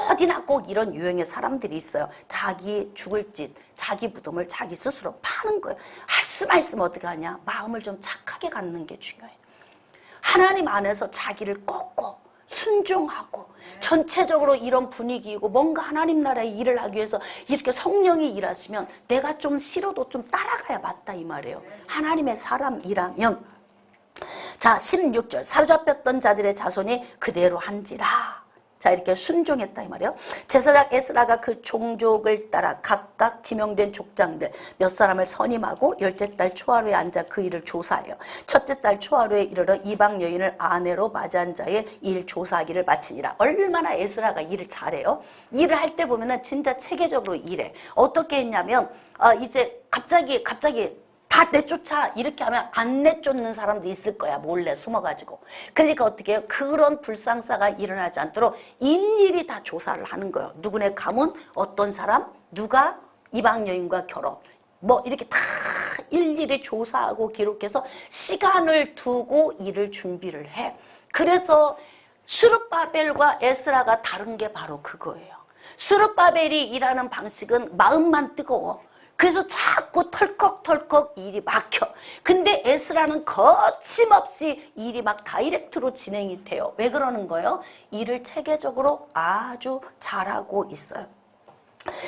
Speaker 1: 어디나 꼭 이런 유형의 사람들이 있어요. 자기 죽을 짓, 자기 무덤을 자기 스스로 파는 거예요. 할 수만 있으면 어떻게 하냐? 마음을 좀 착하게 갖는 게 중요해요. 하나님 안에서 자기를 꺾고 순종하고 전체적으로 이런 분위기이고 뭔가 하나님 나라의 일을 하기 위해서 이렇게 성령이 일하시면 내가 좀 싫어도 좀 따라가야 맞다 이 말이에요. 하나님의 사람이라면. 자, 16절 사로잡혔던 자들의 자손이 그대로 한지라. 자, 이렇게 순종했다 이 말이에요. 제사장 에스라가 그 종족을 따라 각각 지명된 족장들 몇 사람을 선임하고 열째 달 초하루에 앉아 그 일을 조사해요. 첫째 달 초하루에 이르러 이방 여인을 아내로 맞이한 자의 일 조사하기를 마치니라. 얼마나 에스라가 일을 잘해요. 일을 할 때 보면은 진짜 체계적으로 일해. 어떻게 했냐면 이제 갑자기 다 내쫓아 이렇게 하면 안 내쫓는 사람도 있을 거야. 몰래 숨어가지고. 그러니까 어떻게 해요? 그런 불상사가 일어나지 않도록 일일이 다 조사를 하는 거예요. 누구네 가문, 어떤 사람, 누가 이방 여인과 결혼, 뭐 이렇게 다 일일이 조사하고 기록해서 시간을 두고 일을 준비를 해. 그래서 스룹바벨과 에스라가 다른 게 바로 그거예요. 스룹바벨이 일하는 방식은 마음만 뜨거워. 그래서 자꾸 털컥털컥 일이 막혀. 근데 에스라는 거침없이 일이 막 다이렉트로 진행이 돼요. 왜 그러는 거예요? 일을 체계적으로 아주 잘하고 있어요.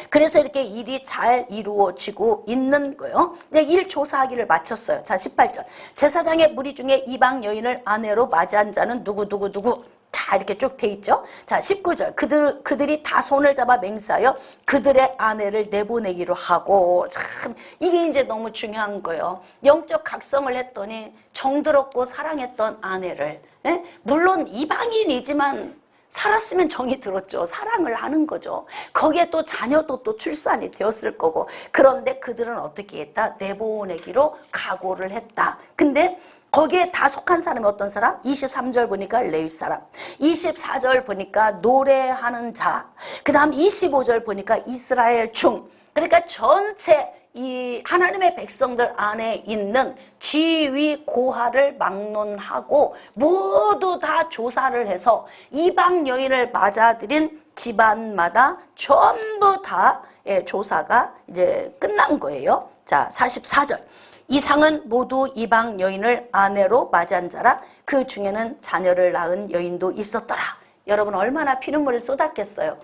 Speaker 1: 그래서 이렇게 일이 잘 이루어지고 있는 거예요. 일 조사하기를 마쳤어요. 자, 18절. 제사장의 무리 중에 이방 여인을 아내로 맞이한 자는 누구. 자, 이렇게 쭉 돼 있죠. 자, 19절. 그들이 다 손을 잡아 맹세하여 그들의 아내를 내보내기로 하고. 참, 이게 이제 너무 중요한 거예요. 영적 각성을 했더니 정들었고 사랑했던 아내를, 예? 물론 이방인이지만 살았으면 정이 들었죠. 사랑을 하는 거죠. 거기에 또 자녀도 또 출산이 되었을 거고. 그런데 그들은 어떻게 했다? 내보내기로 각오를 했다. 근데 거기에 다 속한 사람이 어떤 사람? 23절 보니까 레위 사람, 24절 보니까 노래하는 자, 그 다음 25절 보니까 이스라엘 중. 그러니까 전체 이 하나님의 백성들 안에 있는 지위 고하를 막론하고 모두 다 조사를 해서 이방 여인을 맞아들인 집안마다 전부 다 조사가 이제 끝난 거예요. 자, 44절. 이상은 모두 이방 여인을 아내로 맞이한 자라. 그 중에는 자녀를 낳은 여인도 있었더라. 여러분 얼마나 피눈물을 쏟았겠어요.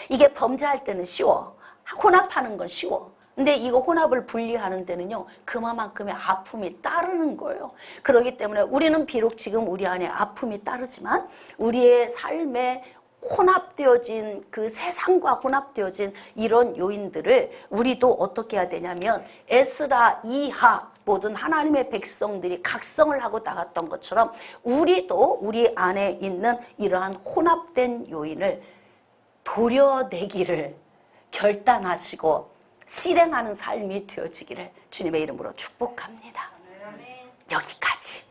Speaker 1: 이게 범죄할 때는 쉬워. 혼합하는 건 쉬워. 근데 이거 혼합을 분리하는 데는요, 그만큼의 아픔이 따르는 거예요. 그렇기 때문에 우리는 비록 지금 우리 안에 아픔이 따르지만 우리의 삶에 혼합되어진 그 세상과 혼합되어진 이런 요인들을 우리도 어떻게 해야 되냐면 에스라 이하 모든 하나님의 백성들이 각성을 하고 나갔던 것처럼 우리도 우리 안에 있는 이러한 혼합된 요인을 도려내기를 결단하시고 실행하는 삶이 되어지기를 주님의 이름으로 축복합니다. 여기까지.